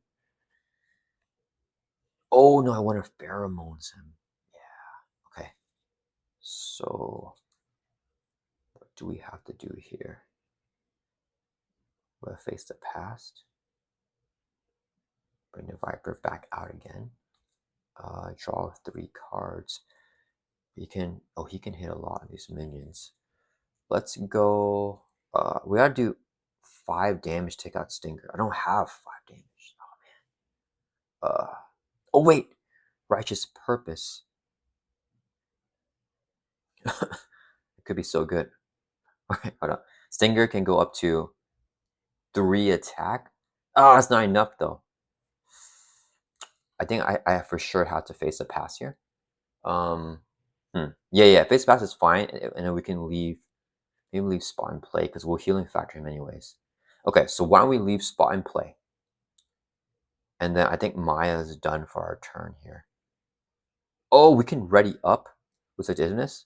Oh, no, I want to pheromones him. Yeah, okay. So, what do we have to do here? We'll face the past. Bring the Viper back out again. Draw 3 cards. He can hit a lot of these minions. Let's go. We gotta do 5 damage, take out Stinger. I don't have 5 damage. Oh man. Oh wait, Righteous Purpose. It could be so good. Okay, hold on. Stinger can go up to 3 attack. Oh, that's not enough though. I think I for sure have to face a pass here. Yeah, face pass is fine, and then we can leave. Maybe leave spot in play because we'll healing factor him anyways. Okay, so why don't we leave spot in play? And then I think Maya is done for our turn here. Oh, we can ready up with Legitimus,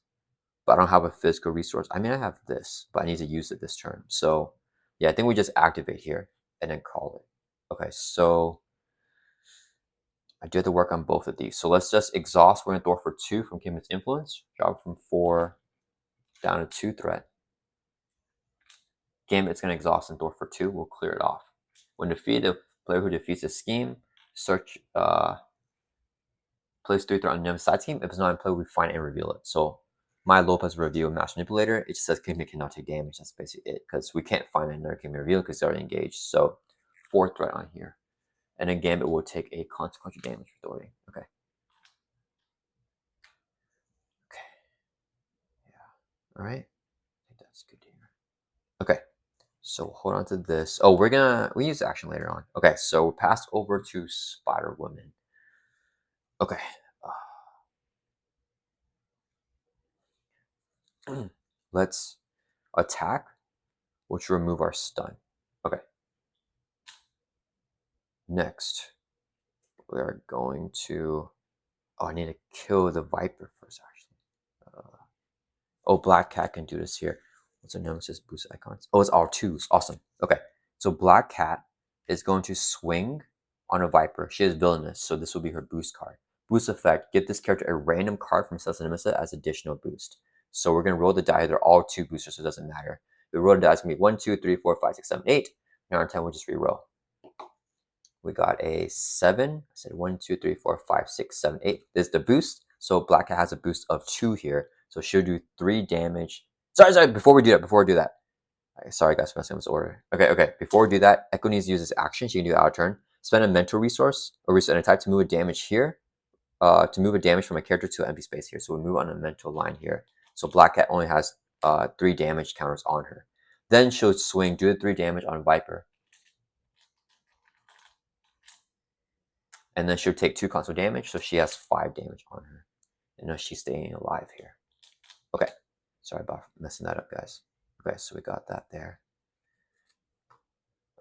but I don't have a physical resource. I mean, I have this, but I need to use it this turn. So yeah, I think we just activate here and then call it. Okay, so I do have to work on both of these. So let's just exhaust. We're going to throw for 2 from Kingpin's influence. Drop from 4 down to 2 threat. Gambit's going to exhaust and thwart for 2. We'll clear it off. When defeated, the player who defeats the scheme, search, place 3 threat on Nemesis side scheme. If it's not in play, we find it and reveal it. So my Lopez reveal Master Manipulator, it just says Kingpin cannot take damage. That's basically it, because we can't find another Kingpin reveal because it's already engaged. So 4 threat on here. And then Gambit will take a consequential damage for thwarting. Okay. Okay. Yeah. All right. I think that's good here. Okay. So hold on to this. Oh, we use action later on. Okay, so we'll pass over to Spider Woman. Okay. Let's attack, which will remove our stun. Okay. Next, we are going to. Oh, I need to kill the Viper first, actually. Oh, Black Cat can do this here. What's a Nemesis boost icons? Oh, it's R2s. Awesome. Okay. So Black Cat is going to swing on a Viper. She is villainous, so this will be her boost card. Boost effect, give this character a random card from Celestial Nemesis as additional boost. So we're going to roll the die. They're all 2 boosters, so it doesn't matter. The roll the die is going to be 1, 2, 3, 4, 5, 6, 7, 8. 9 or 10, we'll just re-roll. We got a 7. I said 1, 2, 3, 4, 5, 6, 7, 8. This is the boost. So Black Cat has a boost of 2 here. So she'll do 3 damage. Sorry. Before we do that. Sorry, guys, for messing up this order. Okay. Before we do that, Echo needs to use this action. She can do it out of turn. Spend a mental resource or reset a type to move a damage here. To move a damage from a character to an empty space here. So we move on a mental line here. So Black Cat only has 3 damage counters on her. Then she'll swing, do the 3 damage on Viper. And then she'll take 2 console damage, so she has 5 damage on her. And now she's staying alive here. Okay. Sorry about messing that up, guys. Okay, so we got that there.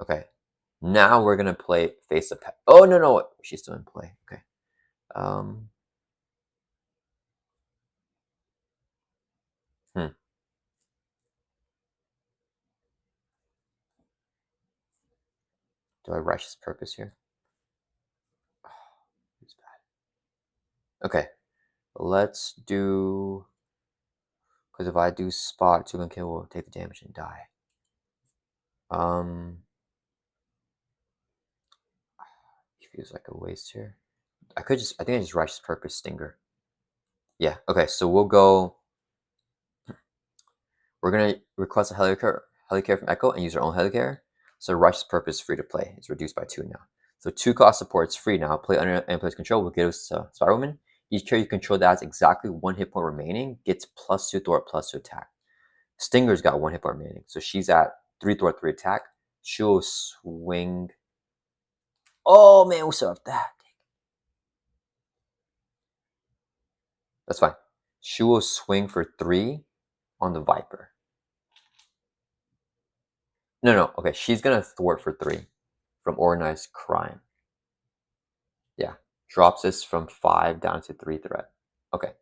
Okay. Now we're gonna play face up. Oh no, she's still in play. Okay. Do I Righteous Purpose here? Oh, it's bad. Okay. Let's do, because if I do spot 2 and kill, we'll take the damage and die. It feels like a waste here. I think I just Righteous Purpose Stinger. Yeah, okay, so we'll go. We're gonna request a Helicarrier from Echo and use our own Helicarrier. So Righteous Purpose is free to play. It's reduced by 2 now. So 2 cost support is free now. Play under any player's control will give us Spider Woman. Each character you control that has exactly 1 hit point remaining gets +2 thwart, +2 attack. Stinger's got 1 hit point remaining, so she's at 3 thwart, 3 attack. She'll swing. Oh man, we still have that. That's fine. She will swing for 3 on the Viper. No. Okay, she's gonna thwart for 3 from Organized Crime. Yeah, drops this from 5 down to 3 threat. Okay.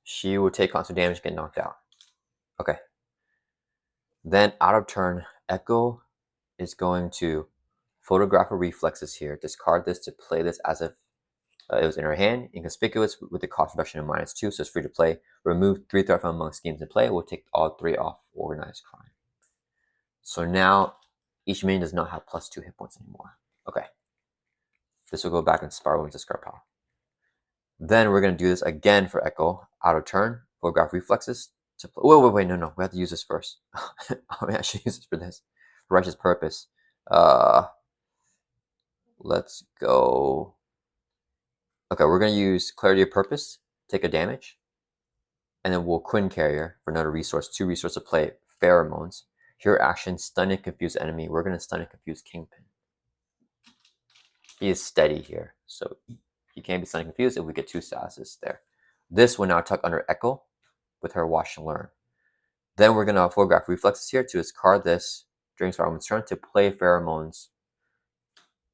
She will take constant damage, get knocked out. Okay. Then out of turn, Echo is going to photograph her reflexes here. Discard this to play this as if it was in her hand. Inconspicuous with the cost reduction of -2, so it's free to play. Remove 3 threat from among schemes in play. We'll take all 3 off Organized Crime. So now each minion does not have +2 hit points anymore. Okay. This will go back and Spiral into discard power. Then we're going to do this again for Echo. Out of turn, photograph reflexes. To play. Wait, no. We have to use this first. I should use this for this. Righteous Purpose. Let's go. Okay, we're going to use Clarity of Purpose. Take a damage. And then we'll Quinn Carrier for another resource. 2 resources to play. Pheromones. Here action, stun and confuse enemy. We're going to stun and confuse Kingpin. He is steady here, so he can't be stunned and confused if we get 2 statuses there. This will now tuck under Echo with her Watch and Learn. Then we're going to photograph reflexes here to discard this during Spider-Woman's turn to play Pheromones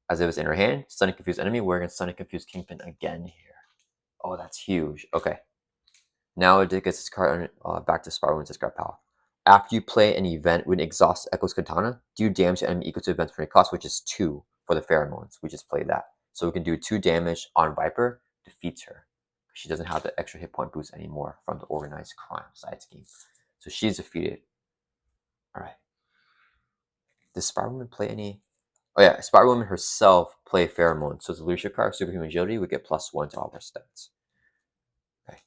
as if it's in her hand. Stun and confuse enemy. We're going to stun and confuse Kingpin again here. Oh, that's huge. Okay. Now it gets this card back to Spider-Woman's discard pile. After you play an event with Exhaust Echo's Katana, do damage to enemy equal to event's current cost, which is 2 for the Pheromones. We just played that. So we can do 2 damage on Viper, defeats her. She doesn't have the extra hit point boost anymore from the Organized Crime side scheme. So she's defeated. All right. Does Spider Woman play any? Oh yeah, Spider Woman herself play Pheromone. So it's a leadership card, superhuman agility. We get +1 to all of our stats. Okay.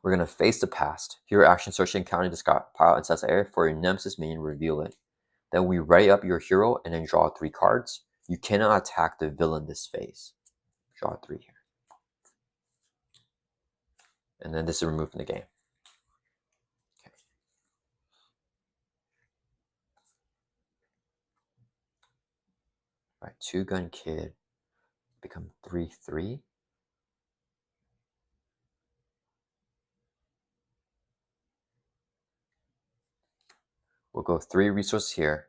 We're gonna face the past. Hero action: search and encounter discard pile inside the area for your Nemesis minion. Reveal it. Then we write up your hero and then draw 3 cards. You cannot attack the villain this phase. Draw 3 here. And then this is removed from the game. Okay. All right, 2-gun kid. Become 3/3. We'll go 3 resources here.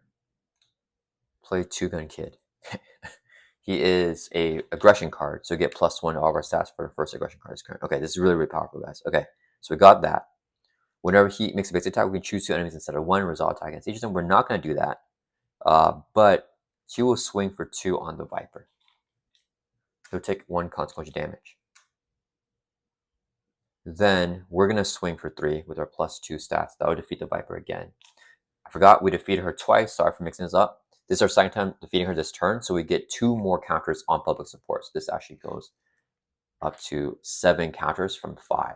Play 2-gun kid. He is a aggression card, so get +1 to all of our stats for the first aggression card. Okay, this is really, really powerful, guys. Okay, so we got that. Whenever he makes a basic attack, we can choose 2 enemies instead of 1, resolve attack against each of them. We're not going to do that, but he will swing for 2 on the Viper. He'll take 1 consequential damage. Then we're going to swing for 3 with our +2 stats. That would defeat the Viper again. I forgot we defeated her twice. Sorry for mixing this up. This is our second time defeating her this turn, so we get 2 more counters on public support. So this actually goes up to 7 counters from 5.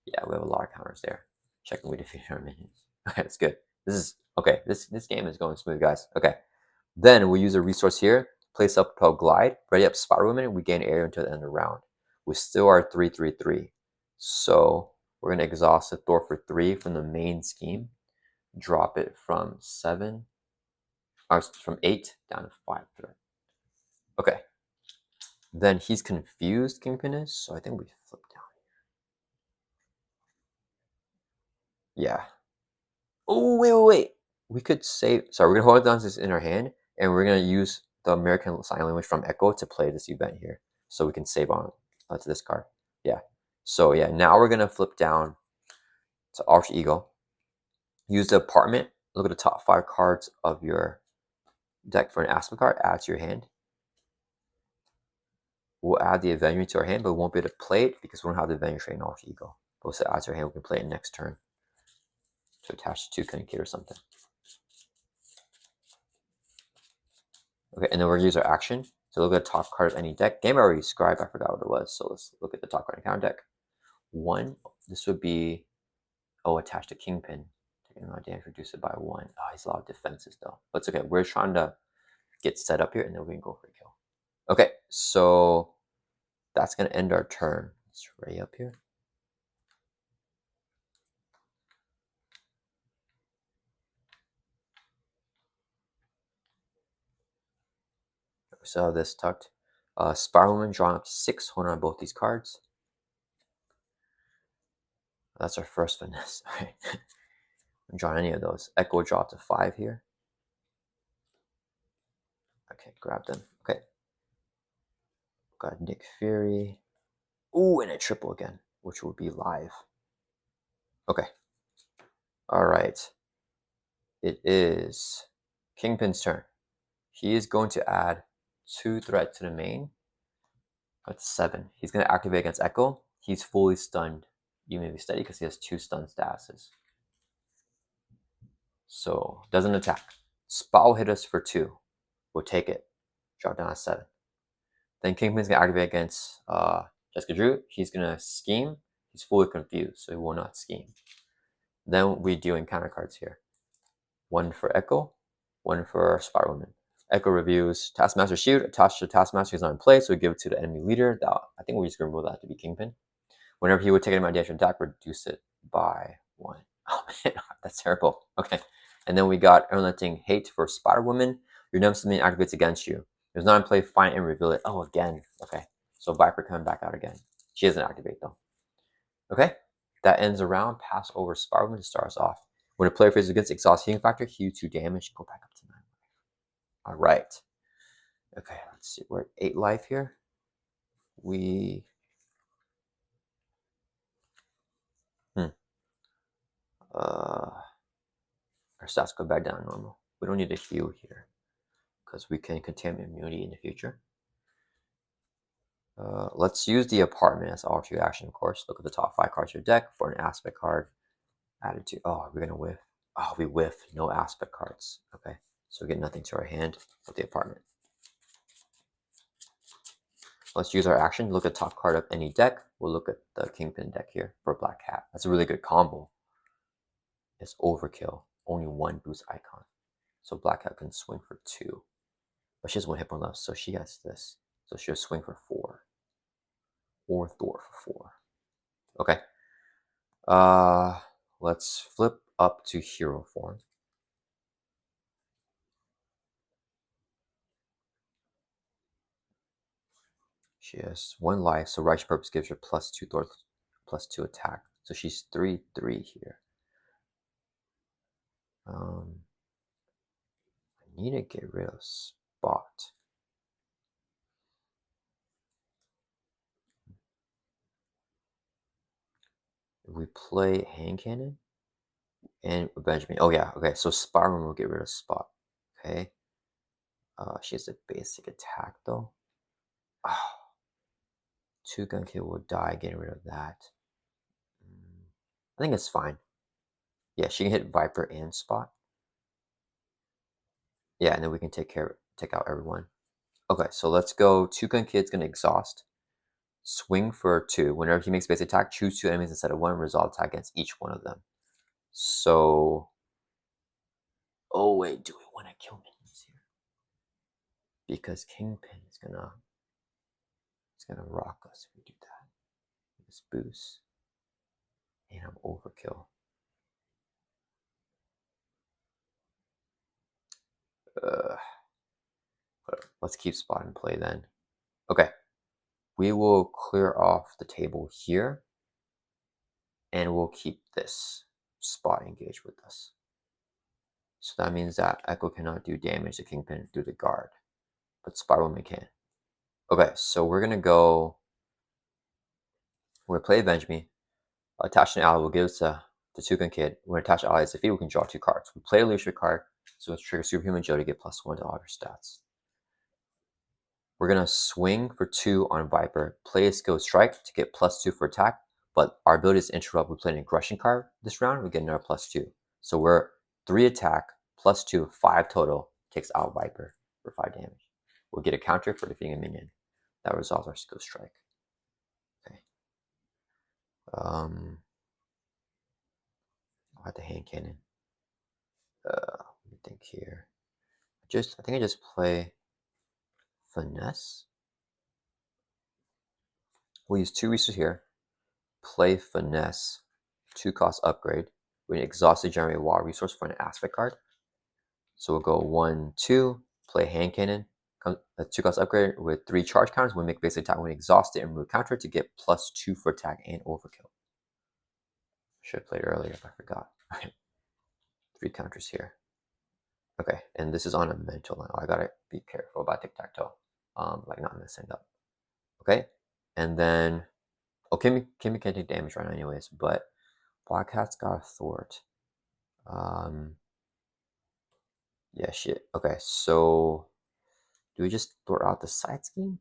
Yeah, we have a lot of counters there. Checking we defeated our minions. Okay, that's good. This is okay. This game is going smooth, guys. Okay. Then we use a resource here. Place up Propel Glide. Ready up Spider Woman. We gain area until the end of the round. We still are 3/3/3. So we're gonna exhaust the Thor for 3 from the main scheme. Drop it from 7, or from 8 down to 5. Okay. Then he's confused, Kingpin is, so I think we flip down here. Yeah. Oh, wait. We could save. Sorry, we're gonna hold down this in our hand, and we're gonna use the American Sign Language from Echo to play this event here, so we can save on to this card. Yeah. So yeah, now we're gonna flip down to Arch Eagle. Use the apartment. Look at the top 5 cards of your deck for an aspect card. Add to your hand. We'll add the Avenger to our hand, but we won't be able to play it because we don't have the Avenger trait in Arch Eagle. But we'll set add to our hand. We can play it next turn to attach to 2 kid or something. Okay, and then we're gonna use our action. So look at the top card of any deck. Game I already described, I forgot what it was. So let's look at the top card in counter deck. 1, this would be, attached to Kingpin. Taking amount of damage, reduce it by 1. Oh, he's a lot of defenses though. But it's okay, we're trying to get set up here and then we can go for a kill. Okay, so that's gonna end our turn. It's right up here. So this tucked. Spiral Woman drawing up to 6, holding on both these cards. That's our first finesse. All right. I'm drawing any of those. Echo draw up to 5 here. Okay, grab them. Okay. Got Nick Fury. Ooh, and a triple again, which will be live. Okay. All right. It is Kingpin's turn. He is going to add 2 threat to the main. That's 7. He's going to activate against Echo. He's fully stunned. You may be steady because he has 2 stun statuses. So, doesn't attack. Spell hit us for 2. We'll take it. Drop down to 7. Then Kingpin's going to activate against Jessica Drew. He's going to scheme. He's fully confused, so he will not scheme. Then we do encounter cards here. 1 for Echo, 1 for Spider Woman. Echo reviews Taskmaster Shield attached to Taskmaster is not in place, so we give it to the enemy leader. I think we're just going to rule that to be Kingpin. Whenever he would take an imagination attack, reduce it by 1. Oh man, that's terrible. Okay. And then we got Unrelenting Hate for Spider Woman. Your Nemesis minion activates against you. If it's not in play, find and reveal it. Oh, again. Okay. So Viper coming back out again. She doesn't activate though. Okay. That ends the round. Pass over Spider Woman to start us off. When a player faces against exhaust healing factor, heal 2 damage. Go back up to 9. All right. Okay, let's see. We're at 8 life here. Our stats go back down to normal. We don't need to heal here because we can contain immunity in the future. Let's use the apartment as our two action, of course. Look at the top 5 cards of your deck for an aspect card. Added to. Oh, we're gonna whiff. Oh, we whiff. No aspect cards. Okay, so we get nothing to our hand with the apartment. Let's use our action. Look at the top card of any deck. We'll look at the Kingpin deck here for Black Cat. That's a really good combo. It's overkill. Only 1 boost icon. So Black Cat can swing for 2. But she has 1 hit point left, so she has this. So she'll swing for 4. Or Thor for 4. Okay. Let's flip up to hero form. She has 1 life, so Righteous Purpose gives her +2 Thor, +2 attack. So she's 3/3 here. I need to get rid of Spot. If we play Hand Cannon and Benjamin. Oh yeah, okay. So Spiral will get rid of Spot. Okay. She has a basic attack though. Oh, 2 gun kid will die getting rid of that. I think it's fine. Yeah, she can hit Viper and Spot. Yeah, and then we can take out everyone. Okay, so let's go. 2 gun kid's gonna exhaust. Swing for 2. Whenever he makes base attack, choose 2 enemies instead of 1. Resolve attack against each one of them. So, oh wait, do we want to kill minions here? Because Kingpin is gonna rock us if we do that. This boost, and I'm overkill. Let's keep Spot in play then. Okay, we will clear off the table here, and we'll keep this Spot engaged with us. So that means that Echo cannot do damage to Kingpin through the guard, but Spider-Woman can. Okay, so we're gonna play Avenge Me. Attach an ally will give us the 2 gun kid. When attached ally is defeated, we can draw 2 cards. We play a leadership card, so let's trigger Superhuman Joe to get +1 to all of our stats. We're gonna swing for 2 on Viper, play a skill strike to get +2 for attack, but our ability is interrupt. We play an aggression card this round, we get another +2. So we're 3 attack, +2, 5 total, takes out Viper for 5 damage. We'll get a counter for defeating a minion. That resolves our skill strike. Okay. I'll have the hand cannon. Let me think here. I think I just play Finesse. We'll use 2 resources here. Play Finesse, 2 cost upgrade. We exhausted generate wild resource for an aspect card. So we'll go 1, 2, play Hand Cannon, 2 cost upgrade with 3 charge counters. We make basic attack when exhausted and remove counter to get +2 for attack and overkill. Should have played earlier if I forgot. 3 counters here. Okay, and this is on a mental line. Oh, I gotta be careful about tic-tac-toe. Like not messing up. Okay, and then Kimmy can't take damage right now anyways, but Black Cat's got a thwart. Yeah, shit. Okay, so do we just thwart out the side scheme?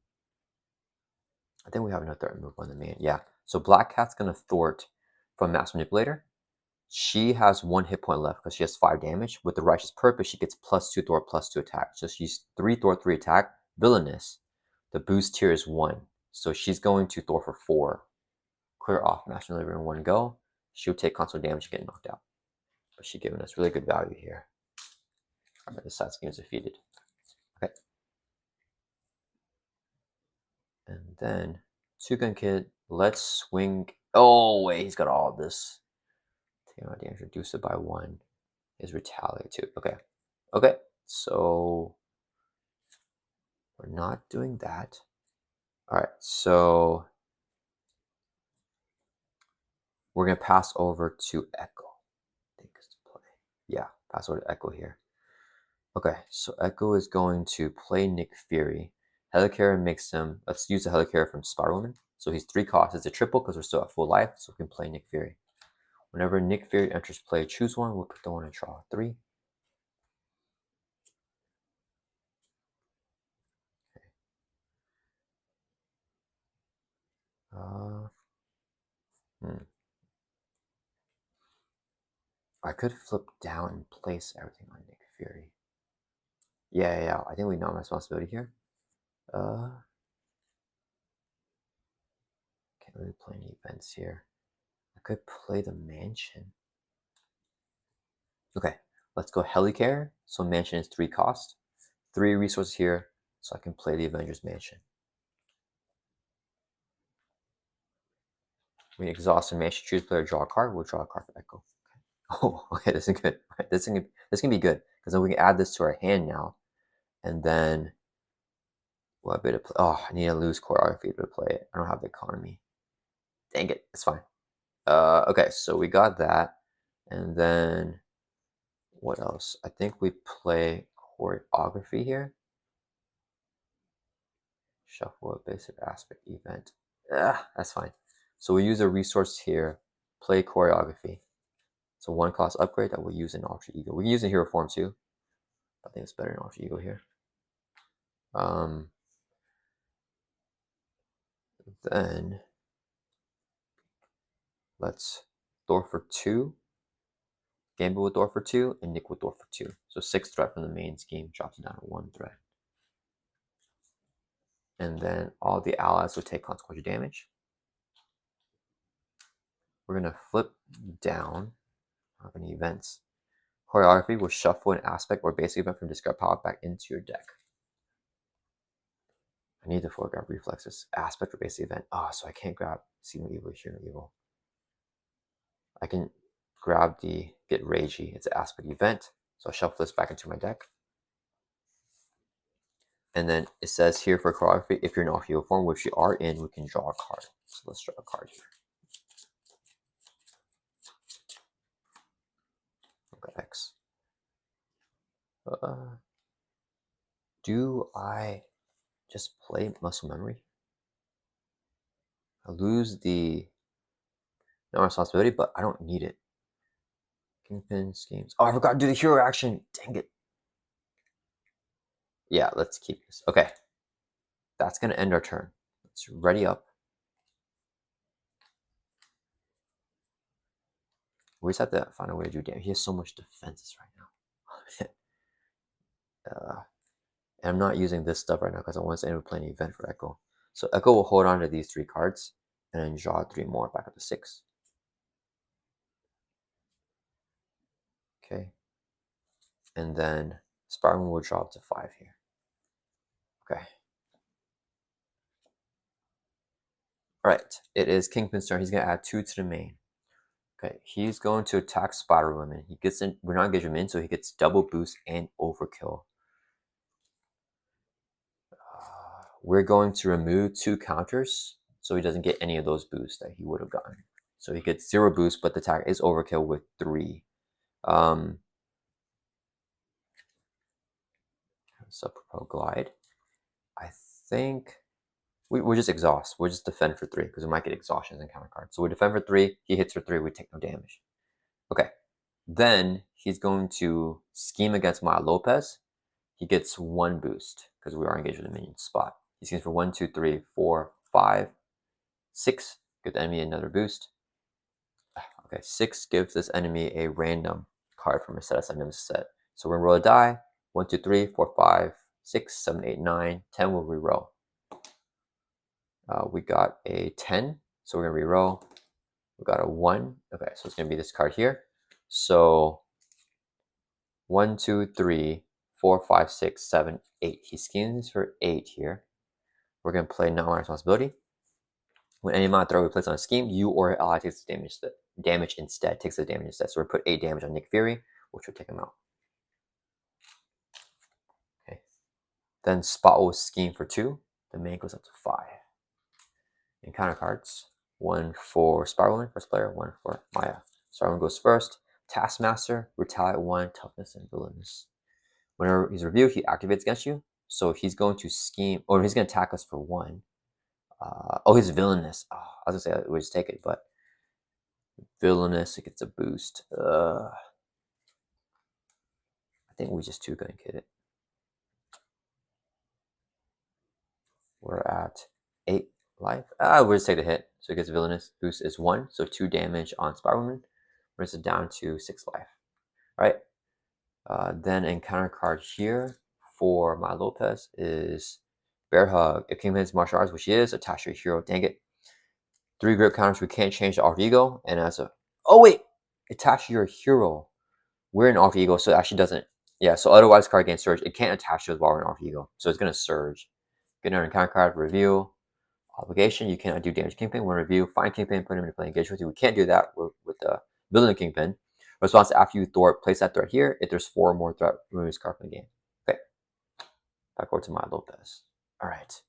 I think we have another threat move on the main. Yeah, so Black Cat's gonna thwart from Mass Manipulator. She has 1 hit point left because she has 5 damage. With the Righteous Purpose, she gets +2 thwart, +2 attack. So she's 3 thwart, 3 attack. Villainous. The boost tier is 1. So she's going to thwart for 4. Clear off Mass Manipulator in 1 go. She'll take console damage and get knocked out. But she's giving us really good value here. Alright, the side scheme is defeated. Okay. And then 2 gun kid, let's swing. Oh wait, he's got all this. Take out damage, reduce it by 1. Is retaliate too. Okay. Okay. So we're not doing that. Alright, so we're gonna pass over to Echo. I think it's to play. Yeah, pass over to Echo here. Okay, so Echo is going to play Nick Fury. Helicarrier makes him. Let's use the Helicarrier from Spider-Woman. So he's 3 costs. It's a triple because we're still at full life, so we can play Nick Fury. Whenever Nick Fury enters play, choose 1. We'll put the 1 in draw 3. Okay. I could flip down and place everything on Nick Fury. Yeah. I think we know my responsibility here. Can't really play any events here. I could play the mansion. Okay, let's go Helicare. So mansion is 3 cost. 3 resources here, so I can play the Avengers mansion. We exhaust a mansion, choose player, draw a card. We'll draw a card for Echo. Oh, okay, this is good. Right, this can be good because then we can add this to our hand now, and then what bit of play? Oh, I need to lose choreography to play it. I don't have the economy. Dang it, it's fine. Okay, so we got that, and then what else? I think we play choreography here. Shuffle a basic aspect event. That's fine. So we use a resource here. Play choreography. So 1 cost upgrade that we'll use in Alter Ego. We can use in hero form too. I think it's better in Alter Ego here. Then let's Thor for 2. Gambit with Thor for 2, and Nick with Thor for 2. So 6 threat from the main scheme drops down to 1 threat. And then all the allies will take consequential damage. We're gonna flip down. I don't have any events. Choreography will shuffle an aspect or basic event from discard pile back into your deck. I need to foregrab reflexes. Aspect or basic event. So I can't grab See No Evil, Hear No Evil. I can grab the Get Ragey. It's an aspect event. So I'll shuffle this back into my deck. And then it says here for choreography, if you're in off hero form, which you are in, we can draw a card. So let's draw a card here. Okay, X. Do I just play muscle memory? I lose the no responsibility, but I don't need it. Kingpin schemes. Oh, I forgot to do the hero action. Dang it. Yeah, let's keep this. Okay. That's going to end our turn. Let's ready up. We just have to find a way to do damage. He has so much defenses right now. And I'm not using this stuff right now because I want to end up playing an event for Echo. So Echo will hold on to these 3 cards and then draw 3 more back up to 6. Okay. And then Sparkman will draw up to 5 here. Okay. All right. It is Kingpin's turn. He's going to add 2 to the main. Okay. He's going to attack Spider Woman. He gets in. We're not engaging him in, so he gets double boost and overkill. We're going to remove 2 counters so he doesn't get any of those boosts that he would have gotten. So he gets 0 boost, but the attack is overkill with 3. So Propel Glide. I think we just exhaust. We'll just defend for 3 because we might get exhaustions and counter cards. So we defend for 3. He hits for 3. We take no damage. Okay. Then he's going to scheme against Maya Lopez. He gets 1 boost because we are engaged with the minion spot. He schemes for 1, 2, 3, 4, 5, 6. Give the enemy another boost. Okay, 6 gives this enemy a random card from a set aside Nemesis set. So we're gonna roll a die. 1, 2, 3, 4, 5, 6, 7, 8, 9, 10. We'll re-roll. We got a 10, so we're gonna re-roll. We got a 1. Okay, so it's gonna be this card here. So 1, 2, 3, 4, 5, 6, 7, 8. He schemes for 8 here. We're gonna play Not My Responsibility. When any amount of throw we place on a scheme, you or ally takes the damage instead. Takes the damage instead. So we put 8 damage on Nick Fury, which will take him out. Okay. Then Spot will scheme for 2. The main goes up to 5. And counter cards. 1 for Spiral, first player. 1 for Maya. Spiral goes first. Taskmaster, Retaliate 1, Toughness, and Villainous. Whenever he's reviewed, he activates against you. So he's going to scheme, or he's going to attack us for 1. He's Villainous. I was going to say we just take it, but Villainous, it gets a boost. I think we just 2 going to get it. We're at 8. life. We'll just take the hit. So it gets villainous boost is 1, so 2 damage on Spider-Woman. Brings it down to 6 life. All right. Then encounter card here for my Lopez is Bear Hug. If Kingpin's martial arts, which he is, attach your hero. Dang it. 3 grip counters. We can't change the alter ego. And as a attach your hero. We're in alter ego, so it actually doesn't. Yeah, so otherwise card gains surge. It can't attach to us while we're in alter ego, so it's gonna surge. Get another encounter card, review, obligation. You cannot do damage Kingpin. When review, find Kingpin, put him into play, engage with you. We can't do that with the villain Kingpin. Response after you thwart, place that threat here. If there's 4 more threat, remove this card from the game. Okay, back over to my Lopez. All right.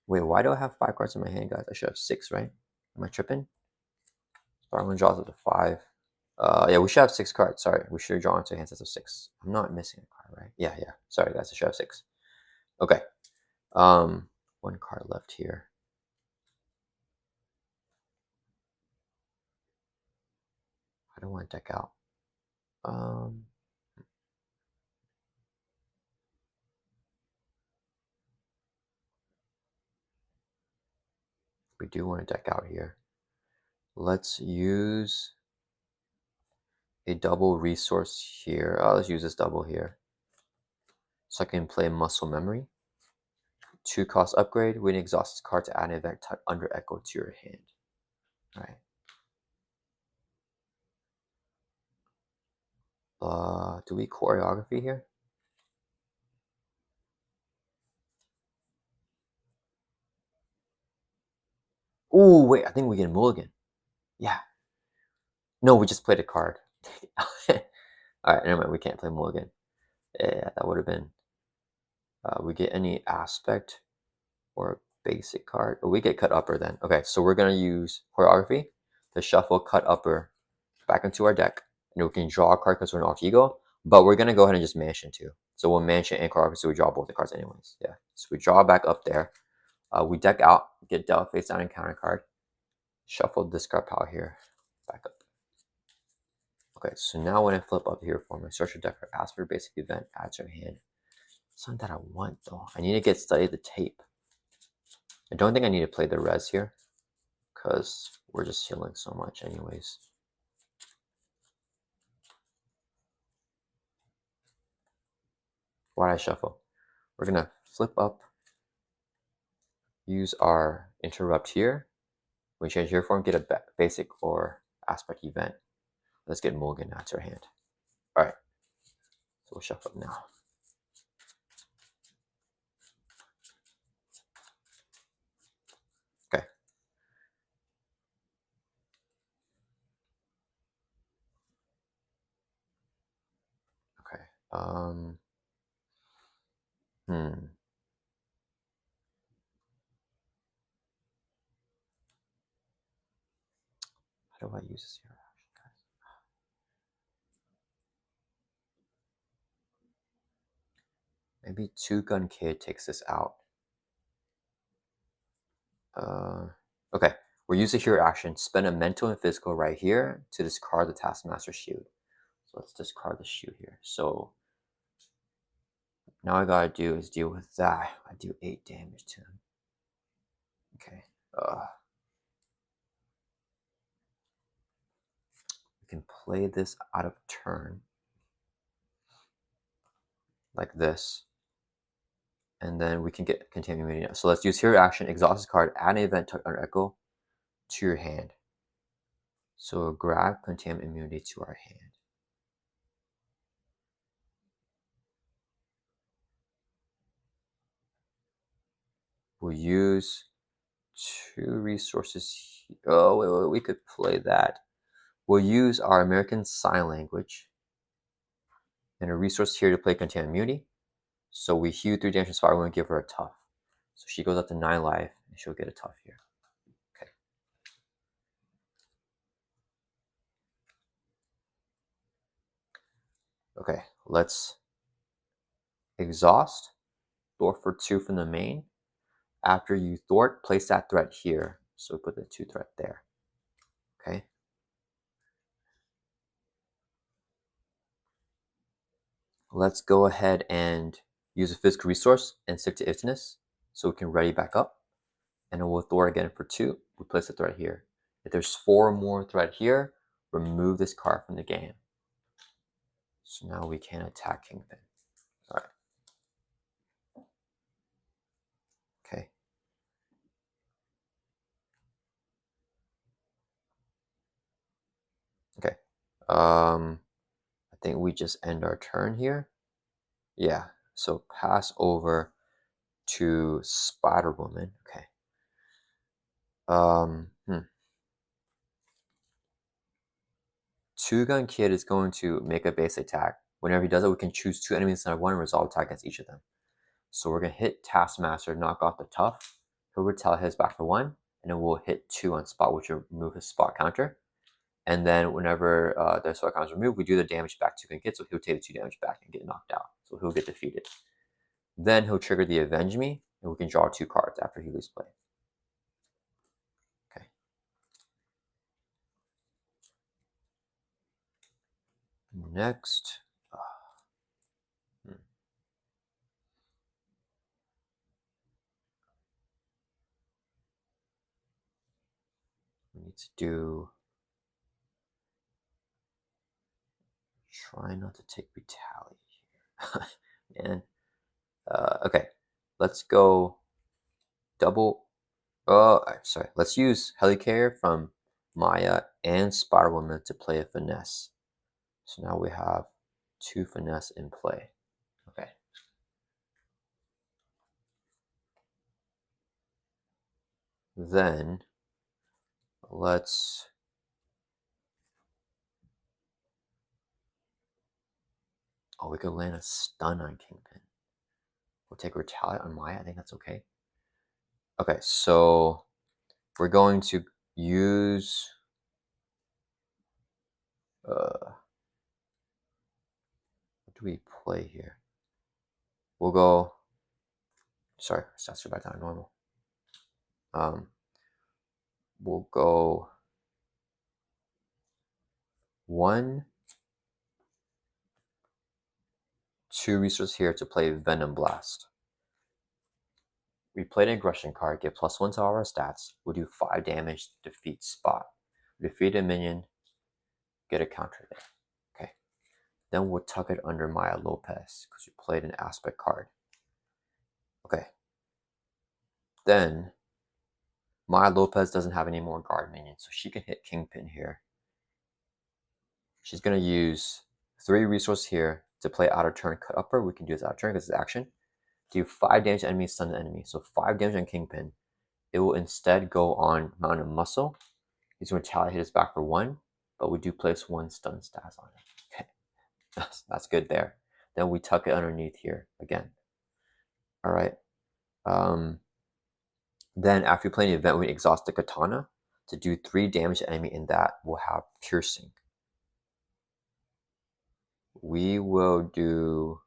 Wait, why do I have 5 cards in my hand, guys? I should have 6, right? Am I tripping? Starling draws up to 5. Yeah, we should have 6 cards. Sorry, we should have drawn into hand sets of 6. I'm not missing a card, right? Yeah. Sorry, guys, I should have 6. Okay. 1 card left here. I don't want to deck out. We do want to deck out here. Let's use a double resource here. Let's use this double here. So I can play Muscle Memory. 2 cost upgrade. When exhaust this card to add an event type under Echo to your hand. All right. Do we choreography here? Ooh, wait, I think we get a mulligan. Yeah. No, we just played a card. Alright, never mind, we can't play mulligan. Yeah, that would have been... we get any aspect or basic card. Oh, we get cut upper then. Okay, so we're going to use choreography to shuffle cut upper back into our deck. And we can draw a card because we're an alter ego. But we're going to go ahead and just mansion too. So we'll mansion and choreography, so we draw both the cards anyways. Yeah, so we draw back up there. We deck out, get dealt face down encounter card. Shuffle discard pile here. Back up. Okay, so now when I flip up here for my search deck for ask for basic event, add to your hand. Something that I want though. I need to get study the tape. I don't think I need to play the res here because we're just healing so much anyways. Why did I shuffle? We're gonna flip up, use our interrupt here. We change here form, get a basic or aspect event. Let's get mulligan out to our hand. All right, so we'll shuffle up now. Okay. Okay. How do I use this here? Maybe 2-gun kid takes this out. Okay, we'll use a hero action. Spend a mental and physical right here to discard the Taskmaster shield. So let's discard the shield here. So now I gotta do is deal with that. I do 8 damage to him. Okay. We can play this out of turn like this. And then we can get continuing immunity. So let's use hero action, exhaust this card, add an event tucked under Echo to your hand. So grab contaminant immunity to our hand. We'll use 2 resources. Oh, wait, we could play that. We'll use our American Sign Language and a resource here to play Containment Immunity. So we heal 3 damage to Spider-Woman and give her a tough. So she goes up to 9 life and she'll get a tough here. Okay. Okay, let's exhaust. Thwart for 2 from the main. After you thwart, place that threat here. So we put the 2 threat there. Okay. Let's go ahead and use a physical resource and stick to ifness so we can ready back up. And then we'll thwart again for 2. We place the threat here. If there's 4 more threat here, remove this card from the game. So now we can attack Kingpin. All right. Okay. Okay. I think we just end our turn here. Yeah. So pass over to Spider Woman. Okay. Two Gun Kid is going to make a base attack. Whenever he does it, we can choose 2 enemies instead of 1 and resolve attack against each of them. So we're going to hit Taskmaster, knock off the tough. He'll retaliate his back for 1, and then we'll hit 2 on spot, which will remove his spot counter. And then whenever the spot counter is removed, we do the damage back to Gun Kid, so he'll take the 2 damage back and get knocked out. So he'll get defeated. Then he'll trigger the Avenge Me, and we can draw 2 cards after he leaves play. Okay. Next, we need to do. Try not to take Retaliate here. Man. Okay, let's go double. Sorry. Let's use Helicarrier from Maya and Spider-Woman to play a Finesse. So now we have 2 Finesse in play. Okay. Then let's we could land a stun on Kingpin. We'll take Retaliate on Maya. I think that's okay. Okay, so we're going to use what do we play here? We'll go. Sorry, stats are back down to normal. We'll go 1, 2 resources here to play Venom Blast. We played an aggression card, get +1 to all our stats. We'll do 5 damage, defeat spot. Defeat a minion, get a counter there. Okay. Then we'll tuck it under Maya Lopez because we played an aspect card. Okay. Then Maya Lopez doesn't have any more guard minions, so she can hit Kingpin here. She's going to use 3 resources here to play out of turn cut upper. We can do this out of turn because it's action. Do 5 damage to enemy, stun the enemy. So 5 damage on Kingpin. It will instead go on Mountain of Muscle. He's going to retaliate his back for 1, but we do place 1 stun stats on it. Okay, that's good there. Then we tuck it underneath here again. All right. Then after you play an event, we exhaust the Katana to do 3 damage to enemy, and that will have Piercing. We will do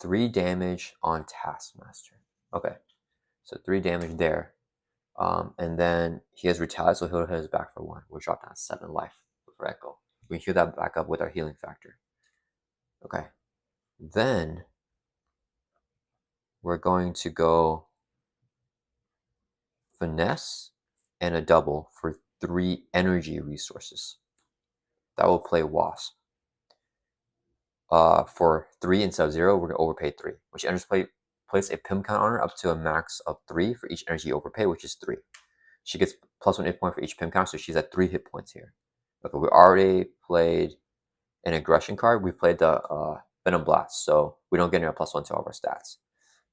3 damage on Taskmaster. Okay, so 3 damage there. And then he has Retaliate, so he'll hit his back for 1. We'll drop down 7 life with Echo. We can heal that back up with our healing factor. Okay. Then we're going to go Finesse and a double for 3 energy resources. That will play Wasp. For 3 instead of 0, we're going to overpay 3, which enters play. Place a Pim count on her up to a max of 3 for each energy overpay, which is 3. She gets +1 hit point for each Pim count, so she's at 3 hit points here. Okay, we already played an aggression card. We played the Venom Blast, so we don't get a +1 to all of our stats.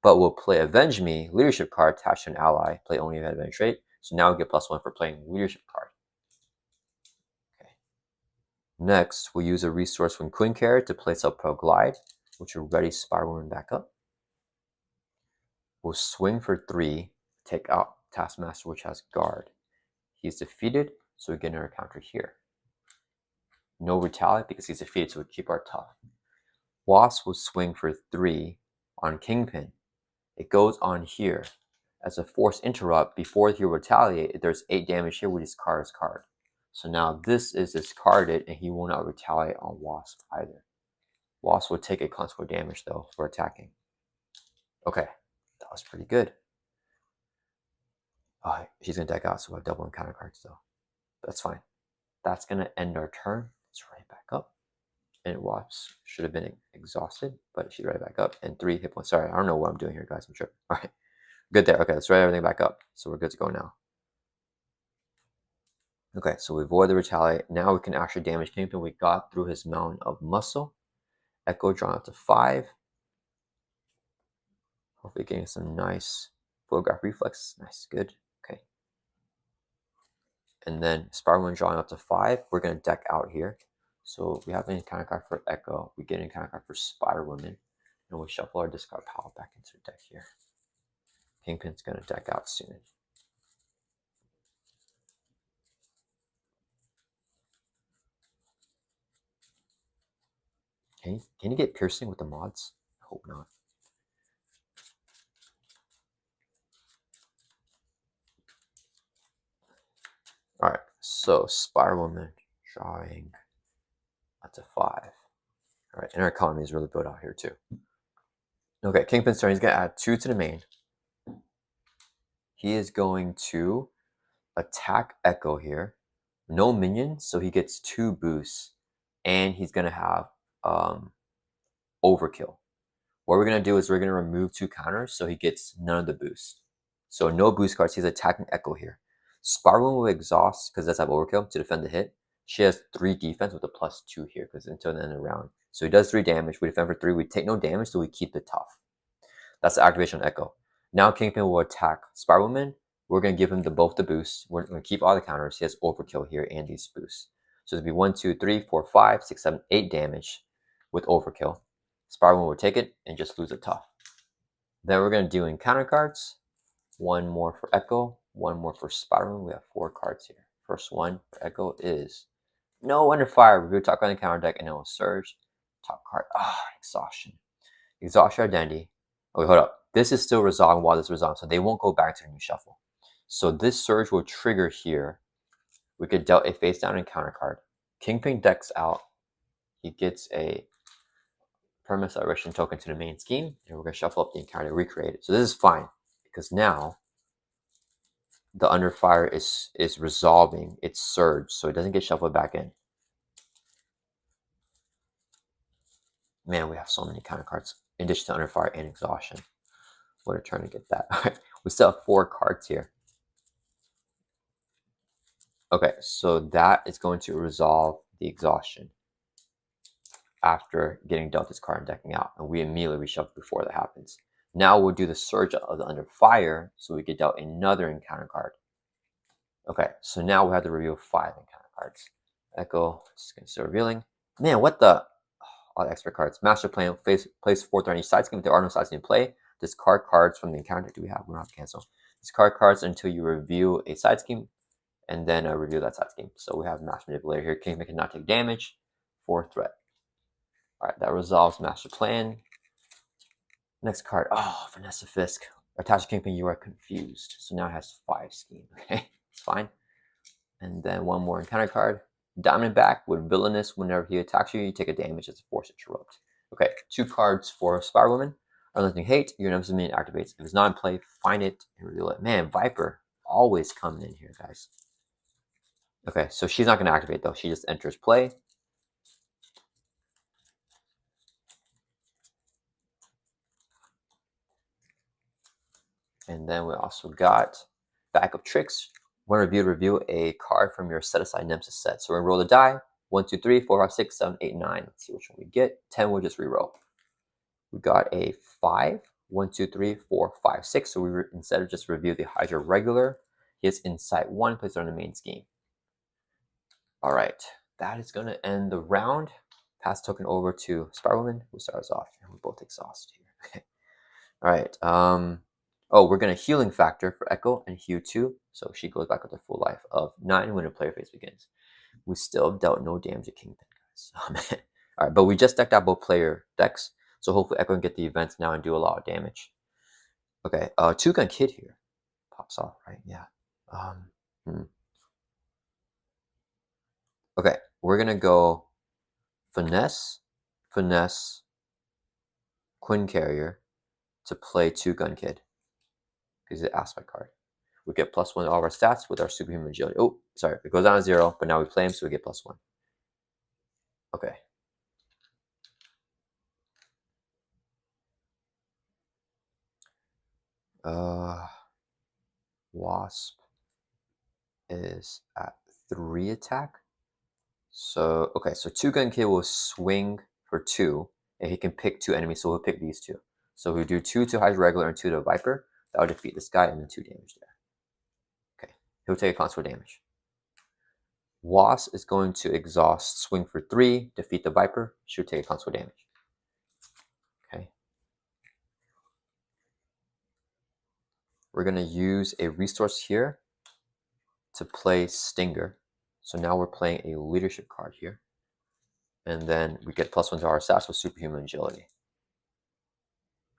But we'll play Avenge Me, leadership card attached to an ally, play only event advantage rate. So now we get +1 for playing leadership card. Okay. Next, we'll use a resource from Queen Carrot to place up Pro Glide, which will ready Spider Woman back up. We'll swing for 3, take out Taskmaster, which has guard. He's defeated, so we get another counter here. No Retaliate because he's defeated, so we keep our tough. Wasp will swing for 3 on Kingpin. It goes on here. As a force interrupt, before he retaliate, there's 8 damage here, we discard his card. So now this is discarded, and he will not retaliate on Wasp either. Wasp will take a consequent damage though for attacking. Okay, that was pretty good. She's gonna deck out, so we'll have double encounter cards though. That's fine. That's gonna end our turn. Let's run it back up. And Wasp should have been exhausted, but she's right back up. And 3 hit points. Sorry, I don't know what I'm doing here, guys. I'm tripping. All right, good there. Okay, let's write everything back up. So we're good to go now. Okay, so we avoid the retaliate. Now we can actually damage Kingpin. We got through his mountain of muscle. Echo drawn up to 5. Hopefully getting some nice photograph reflex. Nice, good. Okay. And then Spider-Man drawing up to 5. We're going to deck out here. So we have an encounter card for Echo. We get an encounter card for Spider-Woman. And we shuffle our discard pile back into the deck here. Kingpin's going to deck out soon. Can you get piercing with the mods? I hope not. All right, so Spider-Woman drawing up to 5. All right, and our economy is really built out here too. Okay, Kingpin's turn. He's going to add 2 to the main. He is going to attack Echo here. No minions, so he gets 2 boosts. And he's going to have overkill. What we're going to do is we're going to remove 2 counters, so he gets none of the boosts. So no boost cards. He's attacking Echo here. Spider-Woman will exhaust, because that's have overkill, to defend the hit. She has 3 defense with a +2 here, because until the end of the round. So he does 3 damage. We defend for 3. We take no damage, so we keep the tough. That's the activation on Echo. Now Kingpin will attack Spider-Woman. We're going to give him both the boosts. We're going to keep all the counters. He has overkill here and these boosts. So it'll be 1, 2, 3, 4, 5, 6, 7, 8 damage with overkill. Spider-Woman will take it and just lose a tough. Then we're going to do encounter cards. 1 more for Echo, 1 more for Spider-Woman. We have 4 cards here. First one for Echo is no under fire. Review top card on the counter deck and it will surge. Top card. Exhaustion. Exhaust your identity. Okay, hold up. This is still resolving while this resolves, so they won't go back to the new shuffle. So this surge will trigger here. We could dealt a face down encounter card. Kingpin decks out. He gets a permanent celebration token to the main scheme, and we're going to shuffle up the encounter to recreate it. So this is fine, because now the under fire is resolving its surge, so it doesn't get shuffled back in. Man, we have so many counter cards in addition to under fire and exhaustion. What a turn to get that. We still have 4 cards here. Okay, so that is going to resolve the exhaustion after getting dealt this card and decking out. And we immediately reshuffle before that happens. Now we'll do the surge of the under fire, so we get dealt another encounter card. Okay, so now we have to reveal 5 encounter cards. Echo, just gonna start revealing. Man, what the? All the expert cards. Master Plan, place 4 on each side scheme. If there are no sides in play, discard cards from the encounter. Do we have? We don't have to cancel. Discard cards until you review a side scheme, and then review that side scheme. So we have Master Manipulator here. Kingpin cannot take damage. 4 threat. All right, that resolves Master Plan. Next card. Oh, Vanessa Fisk. Attached Kingpin, you are confused. So now it has 5 scheme. Okay, it's fine. And then 1 more encounter card. Diamondback with Villainous. Whenever he attacks you, you take a damage as a Force Interrupt. Okay, 2 cards for Spider-Woman. Unless you hate, your Nemesis minion activates. If it's not in play, find it and reveal it. Man, Viper always coming in here, guys. Okay, so she's not going to activate though. She just enters play. And then we also got backup tricks. When review a card from your set aside Nemesis set. So we're gonna roll the die. 1, 2, 3, 4, 5, 6, 7, 8, 9. Let's see which one we get. 10 we'll just reroll. We got a 5. 1, 2, 3, 4, 5, 6. So we instead of just review the Hydra regular, he has Insight 1, place it on the main scheme. All right, that is gonna end the round. Pass token over to Spider-Woman, who starts off, and we both exhaust here. All right. Oh, we're gonna healing factor for Echo and heal 2, so she goes back with her full life of 9 when the player phase begins. We still dealt no damage to Kingpin, guys. Oh, man. All right, but we just decked out both player decks, so hopefully Echo can get the events now and do a lot of damage. Okay, 2-gun kid here pops off, right? Yeah. Okay, we're gonna go finesse Finesse Quinn Carrier to play 2 Gun Kid because it's an aspect card. We get +1 to all of our stats with our superhuman agility. Oh, sorry, it goes down to 0, but now we play him, so we get +1. Okay. Wasp is at 3 attack. So, okay, so 2 Gun Kid will swing for 2, and he can pick 2 enemies, so he'll pick these 2. So we do 2 to Hydra Regular and 2 to Viper. That'll defeat this guy, and then 2 damage there. Okay, he'll take a console damage. Wasp is going to exhaust, swing for 3, defeat the Viper. She'll take a console damage. Okay. We're going to use a resource here to play Stinger. So now we're playing a leadership card here. And then we get +1 to our stats with superhuman agility.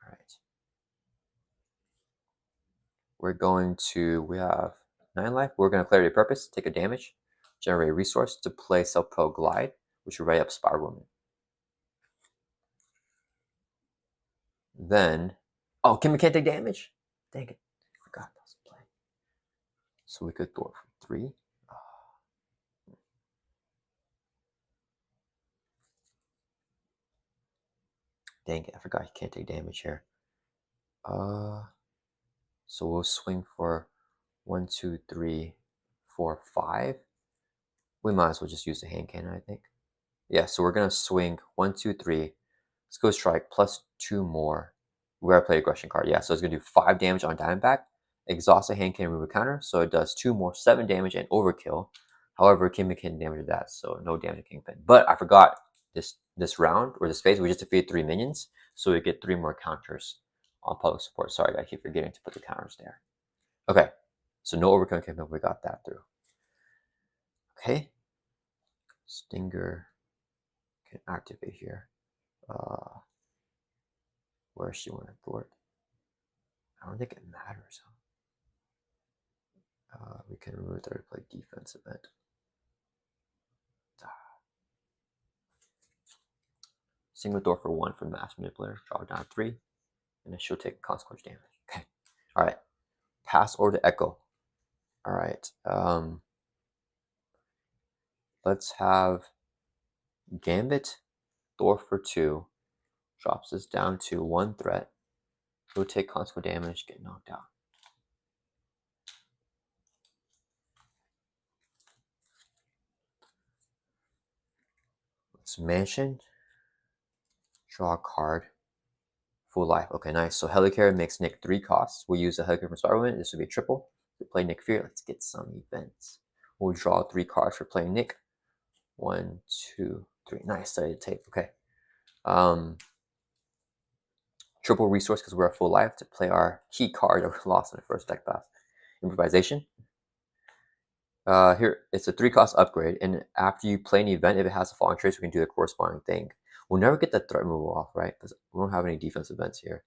All right. We're going to, we have 9 life. We're going to Clarity of Purpose, take a damage, generate a resource to play Self-Propelled Glide, which will write up Spider Woman. Then, oh, Kim can't take damage? Dang it, I forgot that was a play. So we could throw it for 3. Dang it, I forgot he can't take damage here. So we'll swing for 1, 2, 3, 4, 5. We might as well just use the hand cannon, I think. Yeah, so we're gonna swing 1, 2, 3. Let's go strike +2 more. We gotta play aggression card. Yeah, so it's gonna do 5 damage on Diamondback. Exhaust a hand cannon, remove a counter, so it does 2 more, 7 damage and overkill. However, Kingpin can damage that, so no damage to Kingpin. But I forgot this round or this phase, we just defeated 3 minions, so we get 3 more counters on public support. Sorry, I keep forgetting to put the counters there. Okay, so no overkill Kingpin, we got that through. Okay, Stinger can activate here. Where she want to thwart? I don't think it matters. We can remove the replay defense event. Single door for 1 from Mass Manipulator. Draw down 3, and then she'll take consequence damage. Okay. All right. Pass over to Echo. All right. Let's have Gambit. Door for 2. Drops us down to 1 threat. He'll take consequence damage, get knocked out. Let's Mansion. Draw a card. Full life. Okay, nice. So Helicarrier makes Nick 3 costs. We'll use the Helicarrier from Spider-Man. This will be a triple. We play Nick Fear. Let's get some events. We'll draw 3 cards for playing Nick. 1, 2, 3. Nice. Study the tape. Okay. Triple resource because we're at full life to play our key card that we lost in the first deck pass. Improvisation. Here, it's a 3-cost upgrade, and after you play an event, if it has a falling trace, we can do the corresponding thing. We'll never get the threat removal off, right? Because we don't have any defense events here.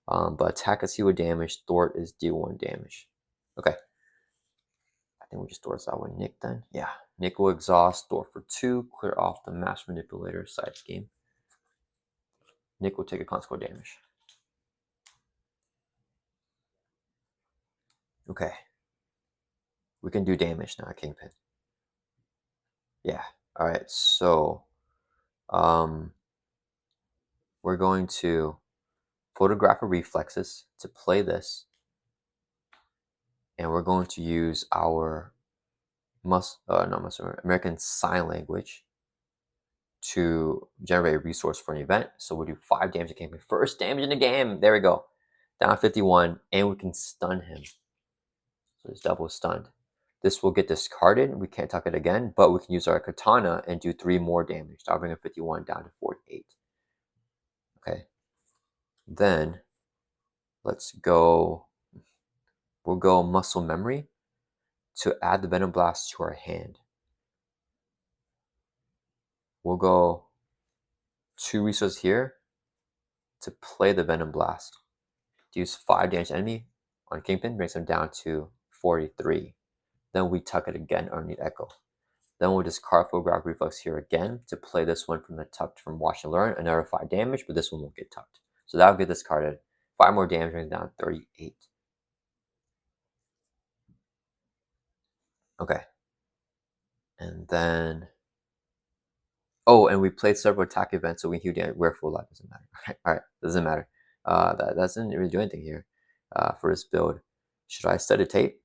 But attack is heal damage, thwart is deal 1 damage. Okay. I think we just thwart that one Nick then. Yeah. Nick will exhaust, thwart for 2, clear off the Mass Manipulator side scheme. Nick will take a consequence damage. Okay. We can do damage now, Kingpin. Yeah. All right. So, we're going to photograph reflexes to play this, and we're going to use our American Sign Language to generate a resource for an event. So we'll do 5 damage to Kingpin. First damage in the game. There we go. Down 51, and we can stun him. So it's double stunned. This will get discarded. We can't tuck it again, but we can use our katana and do 3 more damage. I'll bring a 51 down to 48. Okay. Then let's go. We'll go Muscle Memory to add the Venom Blast to our hand. We'll go 2 resources here to play the Venom Blast. To use 5 damage enemy on Kingpin, brings him down to 43. Then we tuck it again underneath Echo. Then we'll discard full grab reflex here again to play this one from the tucked from watch and learn, another 5 damage, but this one won't get tucked. So that'll get discarded. 5 more damage, brings down 38. Okay. And then, oh, and we played several attack events, so we heal damage. We're full life, doesn't matter. All right, doesn't matter. That doesn't really do anything here for this build. Should I study tape?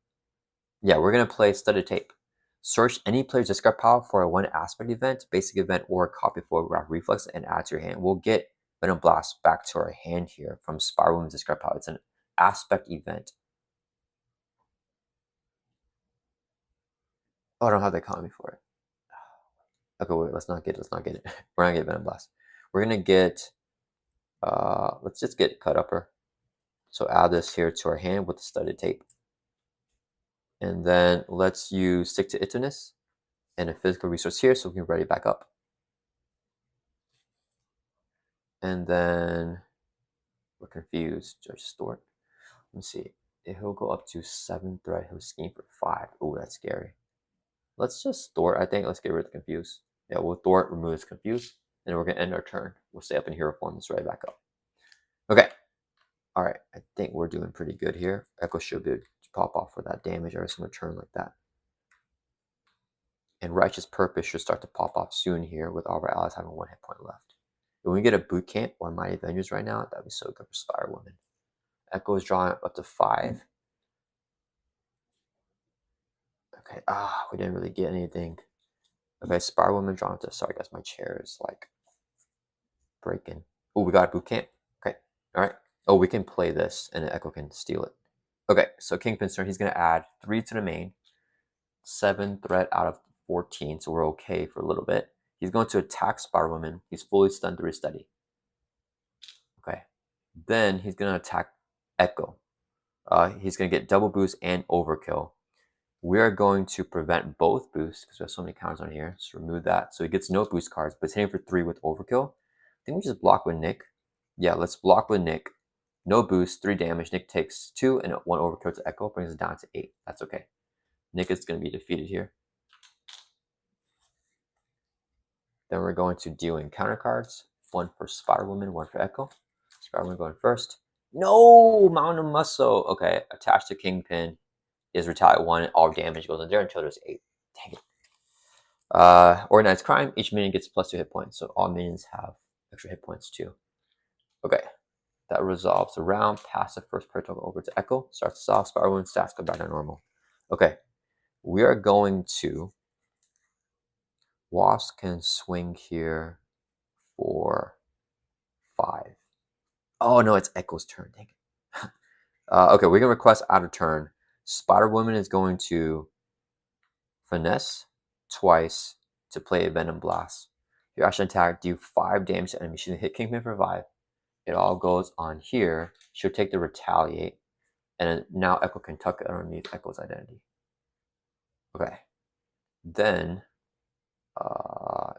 Yeah, we're gonna play studded tape. Search any player's discard pile for a 1 aspect event, basic event, or a copy photograph reflex and add to your hand. We'll get Venom Blast back to our hand here from Spiral Woman's discard pile. It's an aspect event. Oh, I don't have the economy for it. Okay, wait, let's not get it. We're not gonna get Venom Blast. We're gonna get let's just get Cut Upper. So add this here to our hand with the studded tape. And then let's use Stick to Itness and a physical resource here so we can ready back up. And then we're confused. Just store it. Let me see. He'll go up to 7 threat. He'll scheme for 5. Oh, that's scary. Let's just store it, I think. Let's get rid of the confuse. Yeah, we'll thwart, remove this confuse, and we're gonna end our turn. We'll stay up in hero form. Let's right back up. Okay. All right. I think we're doing pretty good here. Echo should be able to pop off for that damage every single turn like that. And Righteous Purpose should start to pop off soon here with all of our allies having 1 hit point left. When we get a boot camp or Mighty Avengers right now, that'd be so good for Spiral Woman. Echo is drawing up to 5. Okay, we didn't really get anything. Okay, Spiral Woman drawn to, sorry guys, my chair is like breaking. Oh, we got a boot camp. Okay, all right. Oh, we can play this and Echo can steal it. Okay, so Kingpin's turn, he's gonna add 3 to the main, 7 threat out of 14, so we're okay for a little bit. He's going to attack Spiral Woman. He's fully stunned through his steady. Okay, then he's gonna attack Echo. He's gonna get double boost and overkill. We are going to prevent both boosts because we have so many counters on here. So remove that. So he gets no boost cards, but it's hitting for 3 with overkill. I think we just block with Nick. Yeah, let's block with Nick. No boost, 3 damage. Nick takes 2 and 1 overkill to Echo, brings it down to 8. That's okay. Nick is going to be defeated here. Then we're going to deal in counter cards. 1 for Spider Woman, 1 for Echo. Spider Woman going first. No! Mountain of Muscle. Okay, attached to Kingpin is retaliate 1. All damage goes in there until there's 8. Dang it. Organized Crime. Each minion gets +2 hit points, so all minions have extra hit points too. Okay, that resolves the round. Pass the first prayer token over to Echo. Starts us off. Spiral Wound stats go back to normal. Okay, we are going to. Wasp can swing here for 5. Oh no, it's Echo's turn. Dang it. Okay, we can request out of turn. Spider Woman is going to finesse twice to play a Venom Blast. Your action attack, do 5 damage to enemy. She can hit Kingpin for 5. It all goes on here. She'll take the retaliate. And now Echo can tuck it underneath Echo's identity. Okay. Then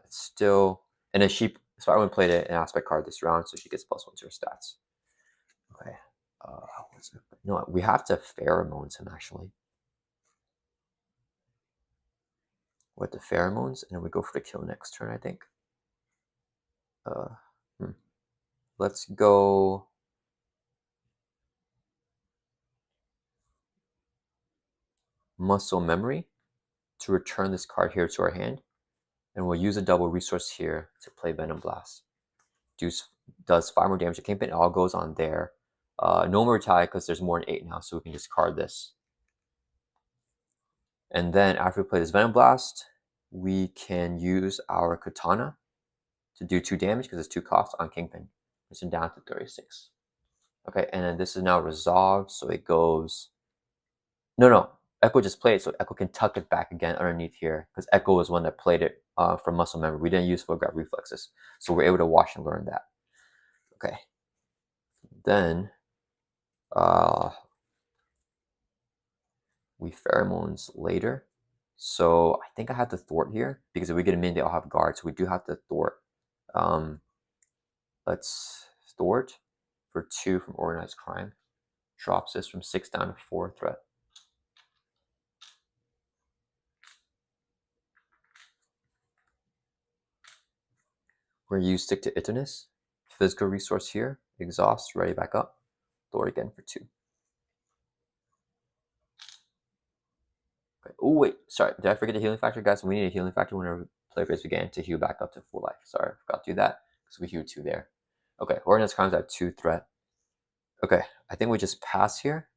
it's still, and then Spider-Man played an aspect card this round, so she gets +1 to her stats. Okay. No, we have to pheromones him actually. With the pheromones, and then we go for the kill next turn, I think. Let's go. Muscle Memory to return this card here to our hand, and we'll use a double resource here to play Venom Blast. Does 5 more damage to Kingpin. It all goes on there. No more retaliate because there's more than 8 now, so we can discard this. And then after we play this Venom Blast, we can use our Katana to do 2 damage because it's 2 costs on Kingpin. It's down to 36. Okay, and then this is now resolved, so it goes. No. Echo just played it, so Echo can tuck it back again underneath here because Echo was one that played it from Muscle Memory. We didn't use full grab reflexes, so we're able to watch and learn that. Okay. Then we pheromones later. So I think I have to thwart here because if we get a minion, they all have guards. So we do have to thwart. Let's thwart for 2 from Organized Crime. Drops this from 6 down to 4 threat. We're gonna use Stick to Iternus. Physical resource here. Exhaust, ready back up. Throw it again for 2. Okay. Oh wait, sorry. Did I forget the healing factor, guys? We need a healing factor whenever player phase began to heal back up to full life. Sorry, I forgot to do that because we healed 2 there. Okay, Ordinance Crimes at 2 threat. Okay, I think we just pass here.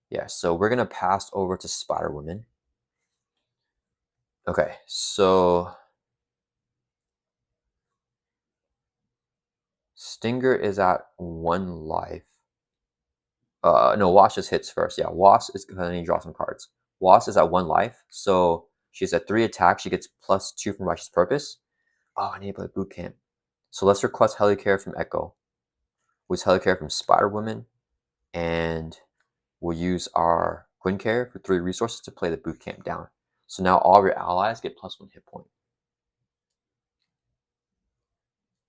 Yeah, so we're gonna pass over to Spider Woman. Okay, so Stinger is at 1 life. No, Wash just hits first. Yeah, Wash is gonna draw some cards. Wash is at 1 life, so she's at 3 attack. She gets +2 from Righteous Purpose. Oh, I need to play Boot Camp. So let's request Helicare from Echo. We'll use Helicare from Spider Woman, and we'll use our Quinncare for 3 resources to play the Boot Camp down. So now all of your allies get +1 hit point.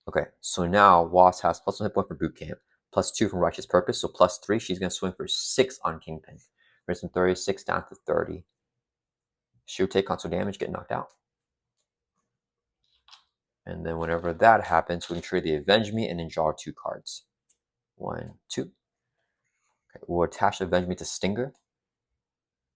Okay, so now Wasp has +1 hit point for Boot Camp, +2 from Righteous Purpose, so +3. She's going to swing for 6 on Kingpin. Brings from 36 down to 30. She'll take console damage, get knocked out. And then whenever that happens, we can trade the Avenge Me and then draw 2 cards. 1, 2. Okay, we'll attach Avenge Me to Stinger.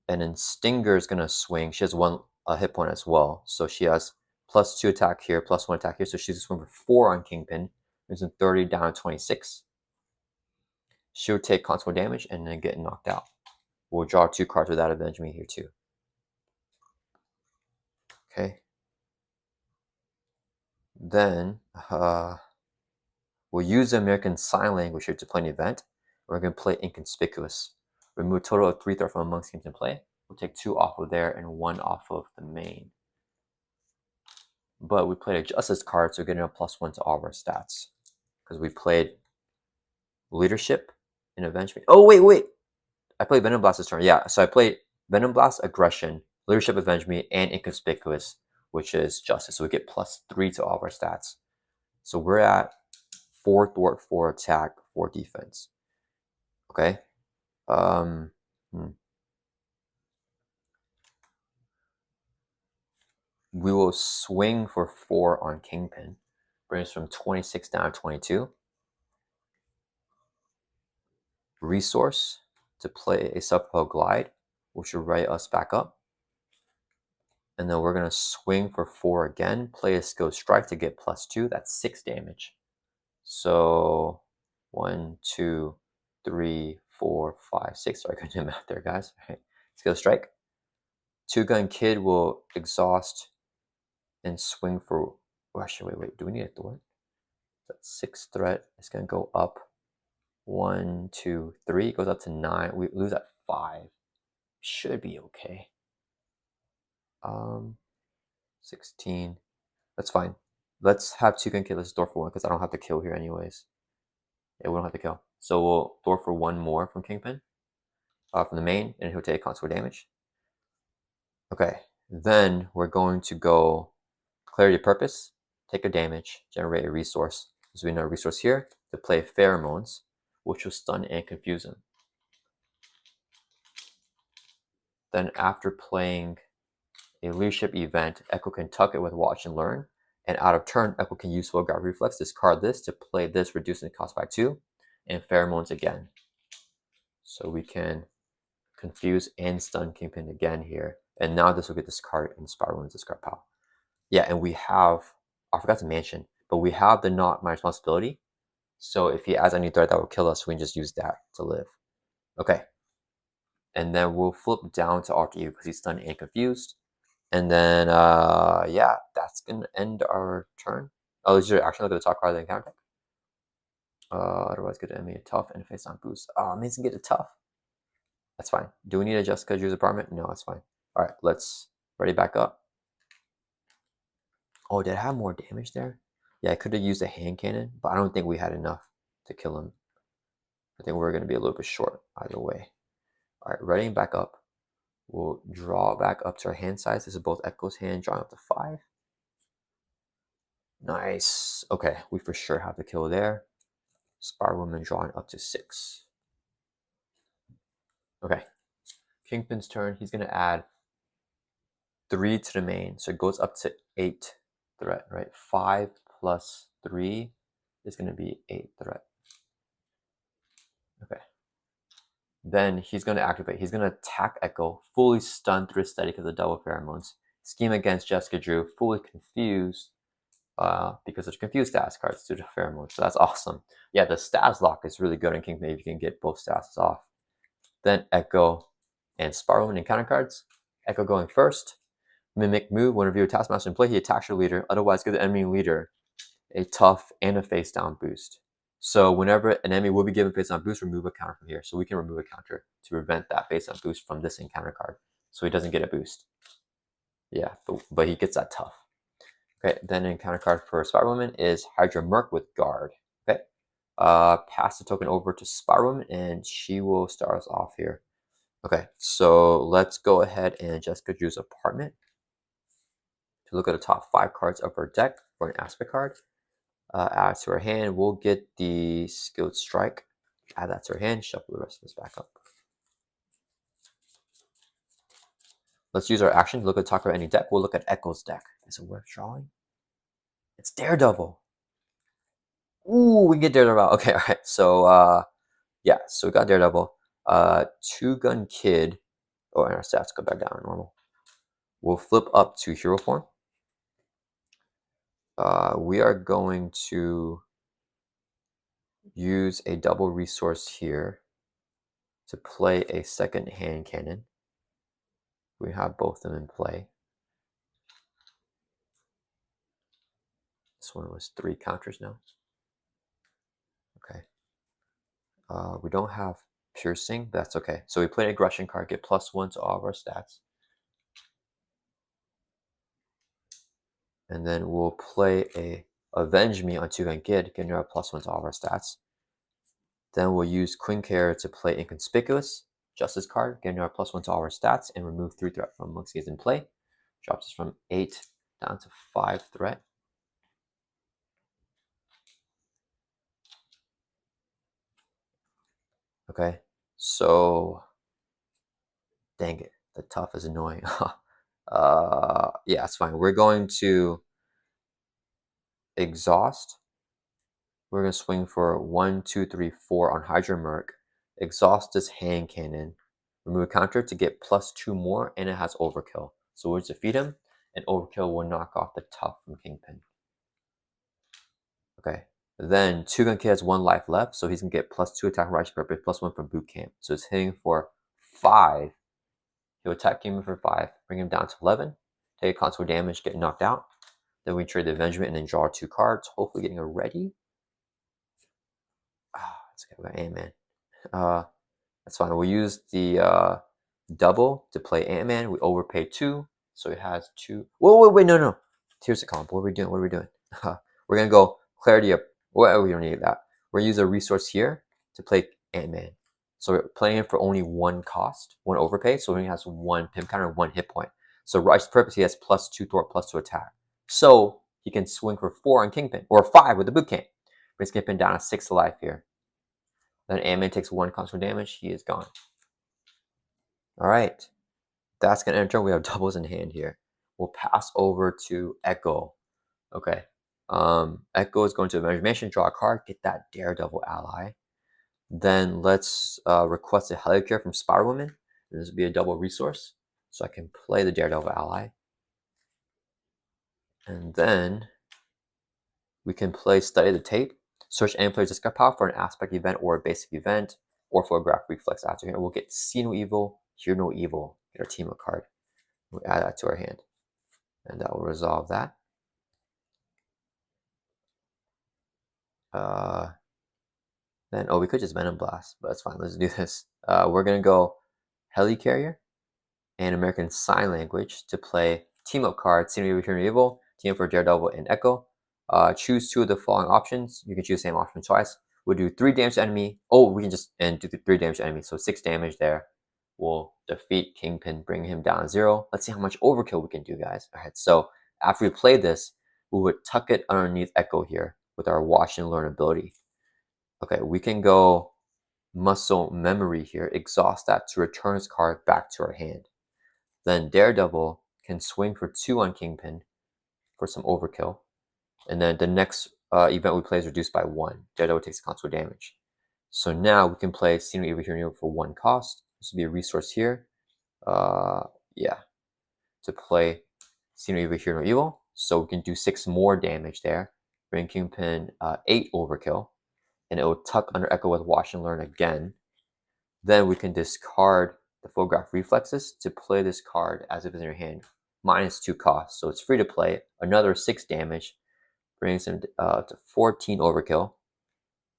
And then Stinger is going to swing. She has 1 hit point as well. So she has +2 attack here, +1 attack here. So she's going to swing for 4 on Kingpin. Brings from 30 down to 26. She'll take console damage and then get knocked out. We'll draw 2 cards without Avenge Me here too. Okay. Then we'll use the American Sign Language here to play an event. We're going to play Inconspicuous. Remove a total of 3 threat from among schemes in play. We'll take 2 off of there and 1 off of the main. But we played a Justice card, so we're getting a +1 to all of our stats. Because we played Leadership and Avenge Me. Oh, wait. I played Venom Blast this turn. Yeah, so I played Venom Blast, Aggression, Leadership, Avenge Me, and Inconspicuous, which is Justice. So we get +3 to all of our stats. So we're at 4 thwart, 4 attack, 4 defense. Okay. We will swing for 4 on Kingpin. Brings from 26 down to 22. Resource to play a Subpro Glide, which will write us back up. And then we're going to swing for 4 again. Play a Skill Strike to get +2. That's 6 damage. So 1, 2, 3, 4, 5, 6. Sorry, I couldn't do math there, guys. All right. Skill Strike. 2-Gun Kid will exhaust and swing for. Oh, actually, wait. Do we need a thwart? That's 6 threat. It's going to go up. 1, 2, 3. It goes up to 9. We lose at 5. Should be okay. 16. That's fine. Let's have 2-Gun Kid. Let's door for 1 because I don't have to kill here anyways. Yeah, we don't have to kill. So we'll door for 1 more from Kingpin. From the main, and he'll take console damage. Okay, then we're going to go Clarity of Purpose, take a damage, generate a resource. So we know a resource here to play Pheromones, which will stun and confuse him. Then after playing a leadership event, Echo can tuck it with Watch and Learn. And out of turn, Echo can use Full Guard Reflex, discard this to play this, reducing the cost by 2, and Pheromones again. So we can confuse and stun Kingpin again here. And now this will get discard and Spider Woman's discard pile. Yeah, and we have, I forgot to mention, but we have the Not My Responsibility. So if he adds any threat that will kill us, we can just use that to live. Okay. And then we'll flip down to Alter Ego because he's stunned and confused. And then, yeah, that's going to end our turn. Oh, is your action look at the top card of the encounter deck? Otherwise, get an enemy a tough and face on boost. Oh, amazing, get a tough. That's fine. Do we need a Jessica Drew's apartment? No, that's fine. All right, let's ready back up. Oh, did I have more damage there? Yeah, I could have used a hand cannon, but I don't think we had enough to kill him. I think we're going to be a little bit short either way. All right, readying back up. We'll draw back up to our hand size. This is both Echo's hand, drawing up to 5. Nice. Okay, we for sure have the kill there. Spider Woman drawing up to 6. Okay, Kingpin's turn. He's going to add 3 to the main, so it goes up to 8 threat, right? 5 plus 3 is going to be 8 threat. Okay. Then he's going to activate. He's going to attack Echo, fully stunned through Aesthetic of the double pheromones. Scheme against Jessica Drew, fully confused because of confused status cards due to pheromones. So that's awesome. Yeah, the status lock is really good in Kingpin if you can get both statuses off. Then Echo and Sparrowman encounter cards. Echo going first. Mimic move. Whenever your Taskmaster in play, he attacks your leader. Otherwise, give the enemy leader a tough and a face down boost. So whenever an enemy will be given face down boost, remove a counter from here. So we can remove a counter to prevent that face down boost from this encounter card. So he doesn't get a boost. Yeah, but he gets that tough. Okay, then an encounter card for Spider-Woman is Hydra Merc with Guard. Okay, pass the token over to Spider-Woman and she will start us off here. Okay, so let's go ahead and Jessica Drew's apartment to look at the top 5 cards of her deck for an aspect card. Add to her hand. We'll get the Skilled Strike. Add that to her hand. Shuffle the rest of this back up. Let's use our action to look at the top of any deck. We'll look at Echo's deck. Is it worth drawing? It's Daredevil. Ooh, we can get Daredevil. Okay, all right. So, yeah. So we got Daredevil. Two Gun Kid. Oh, and our stats go back down to normal. We'll flip up to Hero Form. We are going to use a double resource here to play a second hand cannon. We have both of them in play. This one was 3 counters now. Okay. We don't have piercing, but that's okay. So we play an aggression card, get +1 to all of our stats. And then we'll play a Avenge Me on Two Gun Kid, getting our +1 to all of our stats. Then we'll use Queen Care to play Inconspicuous Justice card, getting our +1 to all our stats, and remove 3 threat from amongst these in play. Drops us from 8 down to 5 threat. Okay, so dang it, the tough is annoying. Yeah, it's fine. We're going to exhaust. We're going to swing for 1, 2, 3, 4 on Hydra Merc. Exhaust this hand cannon. Remove a counter to get +2 more, and it has overkill. So we'll defeat him, and overkill will knock off the tough from Kingpin. Okay. Then Two Gun Kid has 1 life left, so he's going to get +2 attack from Righteous Purpose, +1 from Boot Camp. So it's hitting for 5. He'll attack Kingpin for 5, bring him down to 11, take a console damage, get knocked out. Then we trade the Avengement and then draw 2 cards, hopefully getting a ready. It's okay, we got Ant-Man. That's fine. We'll use the double to play Ant-Man. We overpay 2, so it has 2. Whoa, wait, no. Here's the comp. What are we doing? We're going to go Clarity up. Well, we don't need that. We're going to use a resource here to play Ant-Man. So we're playing it for only 1 cost, 1 overpay. So he only has 1 pimp counter, 1 hit point. So Righteous Purpose, he has +2 thwart, +2 attack. So he can swing for 4 on Kingpin, or 5 with the Boot Camp. Brings Kingpin down to 6 to life here. Then Ant-Man takes 1 constant damage. He is gone. All right. That's going to enter. We have doubles in hand here. We'll pass over to Echo. Okay. Echo is going to Imagination, draw a card, get that Daredevil ally. Then let's request a Helicare from Spider-Woman. This will be a double resource, so I can play the Daredevil ally. And then we can play Study the Tape. Search any player's discard pile for an aspect event or a basic event, or for a graphic reflex after here. We'll get See No Evil, Hear No Evil, get our team up card. We'll add that to our hand, and that will resolve that. Then, we could just Venom Blast, but that's fine. Let's do this. We're going to go Helicarrier and American Sign Language to play team up card, See No Evil, Hear No Evil, team up for Daredevil and Echo. Choose 2 of the following options. You can choose the same option twice. We'll do 3 damage to enemy. Oh, we can just do 3 damage to enemy. So 6 damage there. We'll defeat Kingpin, bring him down to 0. Let's see how much overkill we can do, guys. All right, so after we play this, we would tuck it underneath Echo here with our Watch and Learn ability. Okay, we can go Muscle Memory here, exhaust that to return his card back to our hand. Then Daredevil can swing for 2 on Kingpin for some overkill. And then the next event we play is reduced by 1. Daredevil takes console damage. So now we can play Senior Evil Hero for 1 cost. This will be a resource here. Yeah, to play Senior Evil Hero Evil. So we can do 6 more damage there. Bring Kingpin 8 overkill. And it will tuck under Echo with Watch and Learn again. Then we can discard the Photograph Reflexes to play this card as if it's in your hand. -2 cost, so it's free to play. Another 6 damage, brings him to 14 overkill.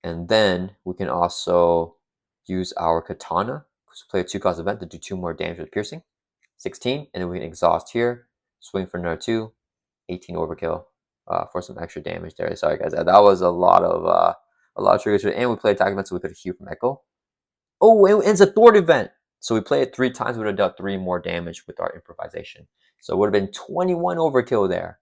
And then we can also use our Katana to play a 2-cost event to do 2 more damage with Piercing. 16, and then we can exhaust here, swing for another 2, 18 overkill for some extra damage there. Sorry guys, that was a lot of triggers. And we played attack event, so we could have healed from Echo. Oh, it ends a thwart event. So we play it 3 times, we would have dealt 3 more damage with our improvisation. So it would have been 21 overkill there.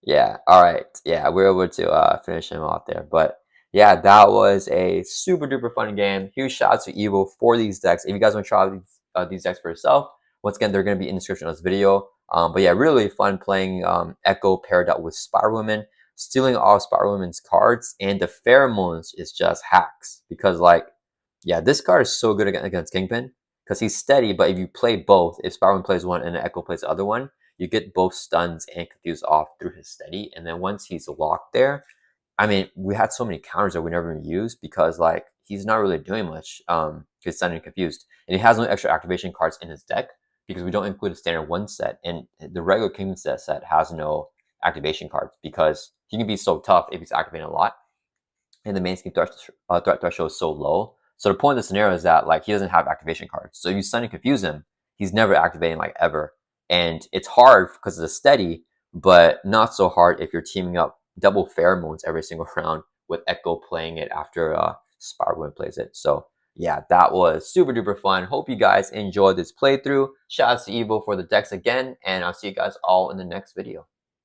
Yeah, all right. Yeah, we were able to finish him off there. But yeah, that was a super duper fun game. Huge shout out to Eeeville for these decks. If you guys want to try these decks for yourself, once again, they're going to be in the description of this video. But yeah, really fun playing Echo paired up with Spider-Woman, stealing all Spider-Woman's cards, and the pheromones is just hacks. Because like, yeah, this card is so good against Kingpin because he's steady, but if you play both, if Spider-Woman plays one and Echo plays the other one, you get both stuns and confused off through his steady. And then once he's locked there, I mean, we had so many counters that we never even used because like he's not really doing much. He's stunned and confused, and he has no extra activation cards in his deck because we don't include a standard 1 set, and the regular Kingpin set has no activation cards because he can be so tough if he's activating a lot, and the main scheme threat threshold is so low. So the point of the scenario is that like he doesn't have activation cards. So you stun and confuse him, he's never activating like ever. And it's hard because it's a steady, but not so hard if you're teaming up double pheromones every single round with Echo playing it after Spider-Woman plays it. So yeah, that was super duper fun. Hope you guys enjoyed this playthrough. Shout out to Eeeville for the decks again, and I'll see you guys all in the next video.